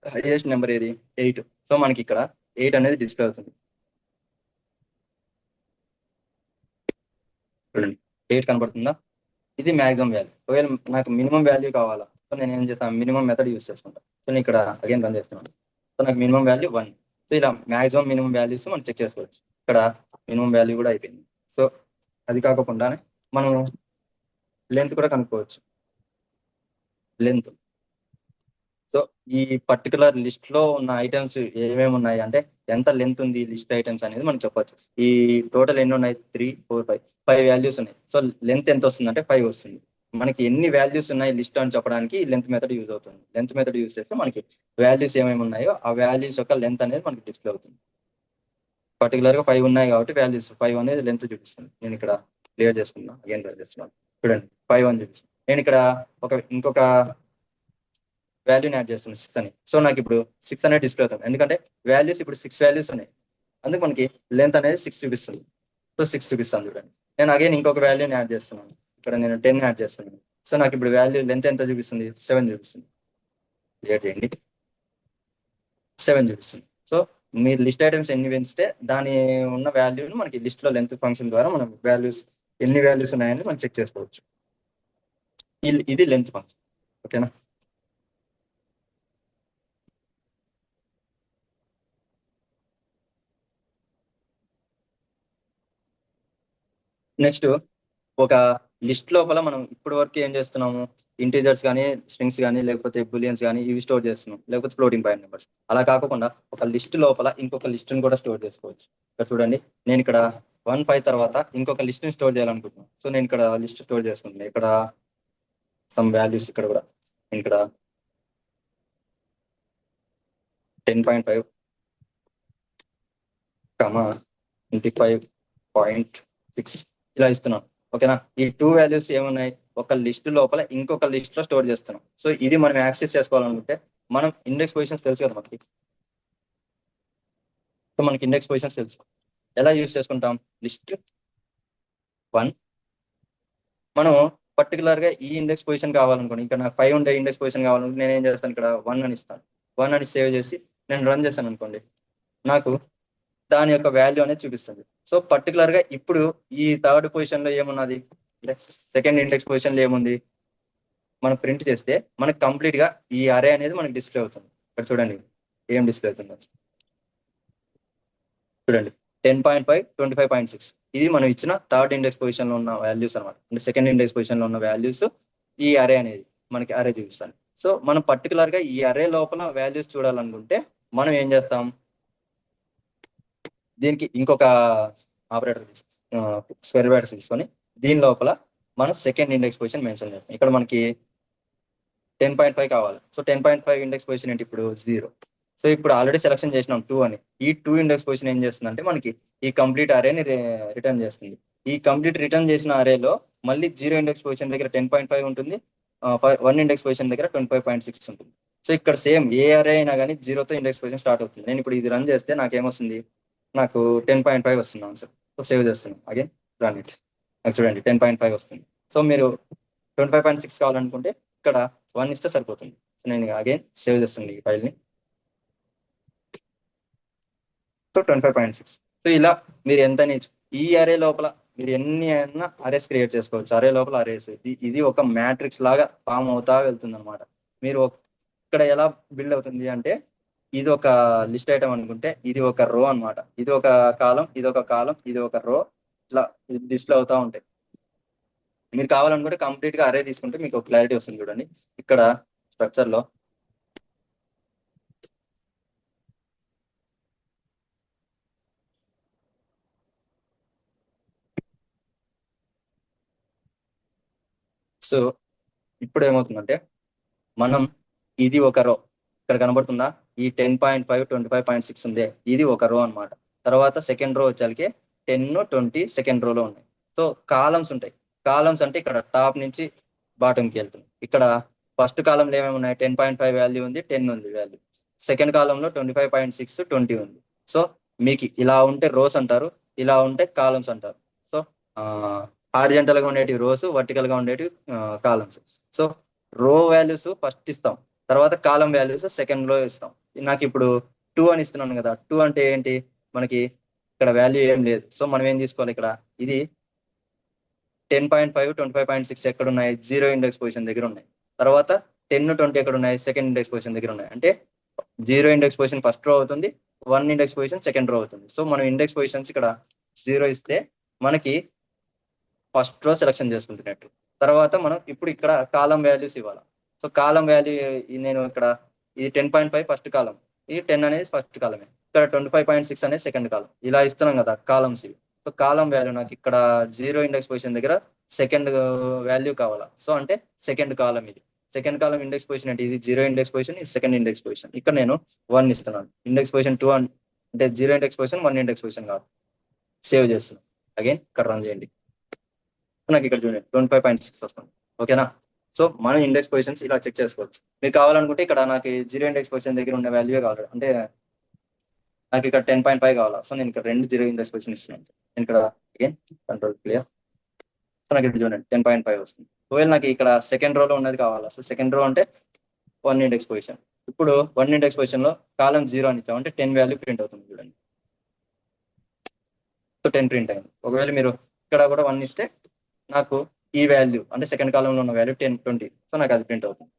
[SPEAKER 1] హైయెస్ట్ నెంబర్ ఏది, 8. సో మనకి ఇక్కడ 8 అనేది డిస్ప్లే అవుతుంది. చూడండి 8 కనబడుతుందా, ఇది మాక్సిమం వాల్యూ. ఒకవేళ నాకు మినిమం వాల్యూ కావాలా, సో నేను ఏం చేస్తాను, మినిమం మెథడ్ యూస్ చేసుకుంటాను. సో నేను ఇక్కడ అగైన్ రన్ చేస్తున్నాను. సో నాకు మినిమం వాల్యూ 1. సో ఇలా మాక్సిమం మినిమం వాల్యూస్ మనం చెక్ చేసుకోవచ్చు. ఇక్కడ మినిమం వాల్యూ కూడా అయిపోయింది. సో అది కాకుండానే మనం లెంత్ కూడా కనుక్కోవచ్చు, లెంత్. సో ఈ పర్టికులర్ లిస్ట్ లో ఉన్న ఐటమ్స్ ఏమేమి ఉన్నాయి అంటే ఎంత లెంత్ ఉంది లిస్ట్ ఐటమ్స్ అనేది మనం చెప్పొచ్చు. ఈ టోటల్ ఎన్ని ఉన్నాయి, 3 4 5 వాల్యూస్ ఉన్నాయి. సో లెంత్ ఎంత వస్తుంది అంటే 5 వస్తుంది. మనకి ఎన్ని వాల్యూస్ ఉన్నాయి లిస్ట్ అని చెప్పడానికి లెంత్ మెథడ్ యూజ్ అవుతుంది. లెంత్ మెథడ్ యూజ్ చేస్తే మనకి వాల్యూస్ ఏమేమి ఉన్నాయో ఆ వాల్యూస్ యొక్క లెంత్ అనేది మనకి డిస్ప్లే అవుతుంది. పర్టికులర్ గా 5 ఉన్నాయి కాబట్టి వాల్యూస్ 5 అనేది లెంత్ చూపిస్తుంది. నేను ఇక్కడ క్లియర్ చేసుకున్నా, అగైన్ క్లియర్ చేస్తున్నాను. చూడండి 5 అని చూపిస్తుంది. నేను ఇక్కడ ఇంకొక వాల్యూని యాడ్ చేస్తున్నాను 6 అని. సో నాకు ఇప్పుడు 6 అనేది డిస్ప్లే అవుతుంది, ఎందుకంటే వాల్యూస్ ఇప్పుడు 6 వాల్యూస్ ఉన్నాయి. అందుకు మనకి లెంత్ అనేది 6 చూపిస్తుంది. సో 6 చూపిస్తాను చూడండి. నేను అగైన్ ఇంకొక వాల్యూని యాడ్ చేస్తున్నాను, ఇక్కడ నేను 10 యాడ్ చేస్తున్నాను. సో నాకు ఇప్పుడు వాల్యూ లెంత్ ఎంత చూపిస్తుంది, 7 చూపిస్తుంది. క్లియర్ చేయండి, 7 చూపిస్తుంది. సో మీరు లిస్ట్ ఐటమ్స్ ఎన్ని పెంచితే దాని ఉన్న వాల్యూని మనకి లిస్ట్ లో లెంత్ ఫంక్షన్ ద్వారా మనం వాల్యూస్ ఎన్ని వాల్యూస్ ఉన్నాయని మనం చెక్ చేసుకోవచ్చు. ఇది లెంత్ ఫంక్షన్, ఓకేనా. నెక్స్ట్ ఒక లిస్ట్ లోపల మనం ఇప్పటి వరకు ఏం చేస్తున్నాము, ఇంటీజర్స్ కానీ స్ట్రింగ్స్ కానీ లేకపోతే బులియన్స్ కానీ ఇవి స్టోర్ చేస్తున్నాం, లేకపోతే ఫ్లోటింగ్ పాయింట్ నెంబర్స్. అలా కాకుండా ఒక లిస్ట్ లోపల ఇంకొక లిస్ట్ ని కూడా స్టోర్ చేసుకోవచ్చు. ఇక్కడ చూడండి నేను ఇక్కడ 1 5 తర్వాత ఇంకొక లిస్ట్ ని స్టోర్ చేయాలనుకుంటున్నాను. సో నేను ఇక్కడ లిస్ట్ స్టోర్ చేసుకుంటున్నాను. ఇక్కడ సమ్ వాల్యూస్ ఇక్కడ కూడా నేను ఇక్కడ 10.5 25.6 ఇలా ఇస్తున్నాను, ఓకేనా. ఈ 2 వాల్యూస్ ఏమున్నాయి, ఒక లిస్ట్ లోపల ఇంకొక లిస్ట్ లో స్టోర్ చేస్తున్నాం. సో ఇది మనం యాక్సెస్ చేసుకోవాలనుకుంటే మనం ఇండెక్స్ పొజిషన్స్ తెలుసు కదా మనకి. సో మనకి ఇండెక్స్ పొజిషన్స్ తెలుసు, ఎలా యూజ్ చేసుకుంటాం, లిస్ట్ 1 మనం పర్టికులర్ గా ఈ ఇండెక్స్ పొజిషన్ కావాలనుకోండి, ఇక్కడ నాకు 5 ఉండే ఇండెక్స్ పొజిషన్ కావాలనుకుంటే నేను ఏం చేస్తాను, ఇక్కడ 1 అని ఇస్తాను. 1 అని సేవ్ చేసి నేను రన్ చేస్తాను అనుకోండి, నాకు దాని యొక్క వాల్యూ అనేది చూపిస్తుంది. సో పర్టికులర్ గా ఇప్పుడు ఈ థర్డ్ పొజిషన్ లో ఏమున్నది, సెకండ్ ఇండెక్స్ పొజిషన్ లో ఏముంది, మనం ప్రింట్ చేస్తే మనకి కంప్లీట్ గా ఈ అరే అనేది మనకి డిస్ప్లే అవుతుంది. ఇక్కడ చూడండి ఏం డిస్ప్లే అవుతుంది చూడండి, 10.5, 25.6. ఇది మనం ఇచ్చిన థర్డ్ ఇండెక్స్ పొజిషన్ లో ఉన్న వాల్యూస్ అనమాట. అంటే సెకండ్ ఇండెక్స్ పొజిషన్ లో ఉన్న వాల్యూస్ ఈ అరే అనేది మనకి అరే చూపిస్తాను. సో మనం పర్టికులర్ గా ఈ అరే లోపల వాల్యూస్ చూడాలనుకుంటే మనం ఏం చేస్తాం, దీనికి ఇంకొక ఆపరేటర్ స్క్వేర్ బ్రాకెట్స్ తీసుకొని దీని లోపల మనం సెకండ్ ఇండెక్స్ పొజిషన్ మెన్షన్ చేస్తాం. ఇక్కడ మనకి 10.5 కావాలి. సో 10.5 ఇండెక్స్ పొజిషన్ ఏంటి ఇప్పుడు 0. సో ఇప్పుడు ఆల్రెడీ సెలెక్షన్ చేసినాం 2 అని. ఈ 2 ఇండెక్స్ పొజిషన్ ఏం చేస్తుంది అంటే మనకి ఈ కంప్లీట్ అరేని రిటర్న్ చేస్తుంది. ఈ కంప్లీట్ రిటర్న్ చేసిన అరేలో మళ్ళీ 0 ఇండెక్స్ పొజిషన్ దగ్గర 10.5 ఉంటుంది, 1 ఇండెక్స్ పొజిషన్ దగ్గర 25.6 ఉంటుంది. సో ఇక్కడ సేమ్ ఏ అరే అయినా కానీ 0తో ఇండెక్స్ పొజిషన్ స్టార్ట్ అవుతుంది. నేను ఇప్పుడు ఇది రన్ చేస్తే నాకేమొస్తుంది, నాకు 10.5 వస్తుంది ఆన్సర్. సో సేవ్ చేస్తున్నాను, అగైన్ రన్ ఇట్. నాకు చూడండి 10.5 వస్తుంది. సో మీరు 25.6 కావాలనుకుంటే ఇక్కడ 1 ఇస్తే సరిపోతుంది. సో నేను అగైన్ సేవ్ చేస్తుంది ఈ ఫైల్ని. సో 25.6. సో ఇలా మీరు ఎంత ఈ అరే లోపల మీరు ఎన్ని అయినా అరేస్ క్రియేట్ చేసుకోవచ్చు. అరే లోపల అరేస్ ఇది ఒక మ్యాట్రిక్స్ లాగా ఫామ్ అవుతా వెళ్తుంది అనమాట. మీరు ఇక్కడ ఎలా బిల్డ్ అవుతుంది అంటే ఇది ఒక లిస్ట్ ఐటమ్ అనుకుంటే ఇది ఒక రో అన్నమాట. ఇది ఒక కాలం, ఇది ఒక కాలం, ఇది ఒక రో, ఇట్లా డిస్ప్లే అవుతా ఉంటాయి. మీరు కావాలనుకుంటే కంప్లీట్ గా అరే తీసుకుంటే మీకు క్లారిటీ వస్తుంది. చూడండి ఇక్కడ స్ట్రక్చర్ లో సో ఇప్పుడు ఏమవుతుందంటే మనం ఇది ఒక రో ఇక్కడ కనబడుతుందా, ఈ 10.5, 25.6 ఉంది, ఇది ఒక రో అన్నమాట. తర్వాత సెకండ్ రో వచ్చేసరికి 10, 20 సెకండ్ రోలో ఉన్నాయి. సో కాలమ్స్ ఉంటాయి. కాలమ్స్ అంటే ఇక్కడ టాప్ నుంచి బాటంకి వెళ్తుంది. ఇక్కడ ఫస్ట్ కాలంలో ఏమేమి ఉన్నాయి, 10.5 వాల్యూ ఉంది, 10 ఉంది వాల్యూ. సెకండ్ కాలంలో 25.6, 20 ఉంది. సో మీకు ఇలా ఉంటే రోస్ అంటారు, ఇలా ఉంటే కాలమ్స్ అంటారు. సో హారిజంటల్ గా ఉండేటివి రోస్, వర్టికల్ గా ఉండేటివి కాలమ్స్. సో రో వాల్యూస్ ఫస్ట్ ఇస్తాం, తర్వాత కాలం వాల్యూస్ సెకండ్ లో ఇస్తాం. నాకు ఇప్పుడు 2 అని ఇస్తున్నాను కదా, 2 అంటే ఏంటి, మనకి ఇక్కడ వాల్యూ ఏం లేదు. సో మనం ఏం తీసుకోవాలి, ఇక్కడ ఇది 10.5, 25.6 ఎక్కడ ఉన్నాయి, 0 ఇండెక్స్ పొజిషన్ దగ్గర ఉన్నాయి. తర్వాత 10, 20 ఎక్కడ ఉన్నాయి, సెకండ్ ఇండెక్స్ పొజిషన్ దగ్గర ఉన్నాయి. అంటే 0 ఇండెక్స్ పొజిషన్ ఫస్ట్ రో అవుతుంది, 1 ఇండెక్స్ పొజిషన్ సెకండ్ రో అవుతుంది. సో మనం ఇండెక్స్ పొజిషన్స్ ఇక్కడ 0 ఇస్తే మనకి ఫస్ట్ రో సెలెక్షన్ చేసుకుంటున్నట్టు. తర్వాత మనం ఇప్పుడు ఇక్కడ కాలం వాల్యూస్ ఇవ్వాలి. సో కాలం వాల్యూ నేను ఇక్కడ ఇది 10.5 ఫస్ట్ కాలం, ఈ 10 అనేది ఫస్ట్ కాలమే, ఇక్కడ 25.6 అనేది సెకండ్ కాలం, ఇలా ఇస్తున్నాం కదా కాలమ్స్ ఇవి. సో కాలం వాల్యూ నాకు ఇక్కడ 0 ఇండెక్స్ పొజిషన్ దగ్గర సెకండ్ వాల్యూ కావాలా. సో అంటే సెకండ్ కాలం ఇది. సెకండ్ కాలం ఇండెక్స్ పొజిషన్ అంటే ఇది 0 ఇండెక్స్ పొజిషన్, ఇది సెకండ్ ఇండెక్స్ పొజిషన్. ఇక్కడ నేను 1 ఇస్తున్నాను. ఇండెక్స్ పొజిషన్ 2 అంటే 0 ఇండెక్స్ పొజిషన్, 1 ఇండెక్స్ పొజిషన్ కాదు. సేవ్ చేస్తున్నాను, అగైన్ ఇక్కడ రన్ చేయండి. నాకు ఇక్కడ చూడండి 25.6 వస్తుంది. ఓకేనా. సో మనం ఇండెక్స్ పొజిషన్స్ ఇలా చెక్ చేసుకోవచ్చు. మీకు కావాలనుకుంటే ఇక్కడ నాకు 0 ఇండెక్స్ పొజిషన్ దగ్గర ఉన్న వాల్యూ కావాలి, అంటే నాకు ఇక్కడ 10.5 కావాలా. సో నేను ఇక్కడ 2 0 ఇండెక్స్ పొజిషన్ ఇస్తున్నాను. నేను ఇక్కడ అగైన్ కంట్రోల్ క్లియర్. సో నాకు ఇక్కడ చూడండి 10.5 వస్తుంది. ఒకవేళ నాకు ఇక్కడ సెకండ్ రోలో ఉన్నది కావాలా. సో సెకండ్ రో అంటే 1 ఇండెక్స్ పొజిషన్. ఇప్పుడు 1 ఇండెక్స్ పొజిషన్ లో కాలం 0 అని ఇచ్చాం అంటే 10 వాల్యూ ప్రింట్ అవుతుంది చూడండి. సో 10 ప్రింట్ అయింది. ఒకవేళ మీరు ఇక్కడ కూడా 1 ఇస్తే నాకు ఈ వాల్యూ అంటే సెకండ్ కాలంలో ఉన్న వాల్యూ 10, 20. సో నాకు అది ప్రింట్ అవుతుంది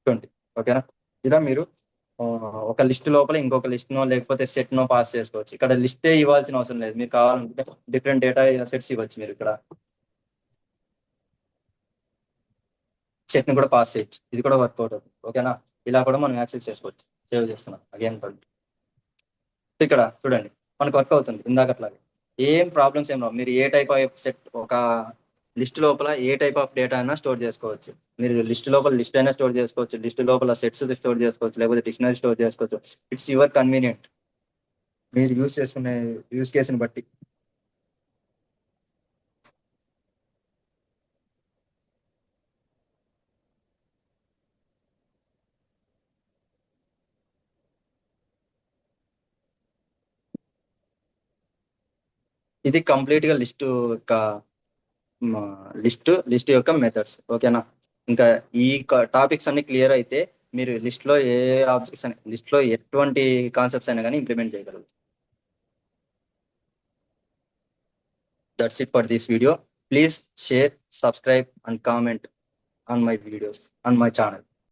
[SPEAKER 1] 20. ఓకేనా. ఇలా మీరు ఒక లిస్ట్ లోపల ఇంకొక లిస్ట్ నో లేకపోతే సెట్ నో పాస్ చేసుకోవచ్చు. ఇక్కడ లిస్టే ఇవ్వాల్సిన అవసరం లేదు. మీరు కావాలనుకుంటే డిఫరెంట్ డేటా సెట్స్ ఇవ్వచ్చు. మీరు ఇక్కడ సెట్ ని కూడా పాస్ చేయొచ్చు, ఇది కూడా వర్కౌట్ అవుతుంది. ఓకేనా. ఇలా కూడా మనం యాక్సెస్ చేసుకోవచ్చు. సేవ్ చేస్తున్నాం అగైన్. ఇక్కడ చూడండి మనకు వర్క్ అవుతుంది ఇందాకట్లాగే, ఏం ప్రాబ్లమ్స్ ఏం రావు. మీరు ఏ టైప్ ఆఫ్ సెట్ ఒక లిస్ట్ లోపల ఏ టైప్ ఆఫ్ డేటా అయినా స్టోర్ చేసుకోవచ్చు. మీరు లిస్ట్ లోపల లిస్ట్ అయినా స్టోర్ చేసుకోవచ్చు, లిస్ట్ లోపల సెట్స్ స్టోర్ చేసుకోవచ్చు, లేకపోతే డిక్షనరీ స్టోర్ చేసుకోవచ్చు. ఇట్స్ యువర్ కన్వీనియంట్, మీరు యూస్ చేసుకునే యూస్ కేసుని బట్టి. ఇది కంప్లీట్ గా లిస్ట్ యొక్క మెథడ్స్. ఓకేనా. ఇంకా ఈ టాపిక్స్ అన్ని క్లియర్ అయితే మీరు లిస్ట్ లో ఏ ఆబ్జెక్ట్స్ లిస్ట్ లో ఎటువంటి కాన్సెప్ట్స్ అయినా కానీ ఇంప్లిమెంట్ చేయగలరు. That's it for this video. Please share, subscribe and comment on my videos on my channel.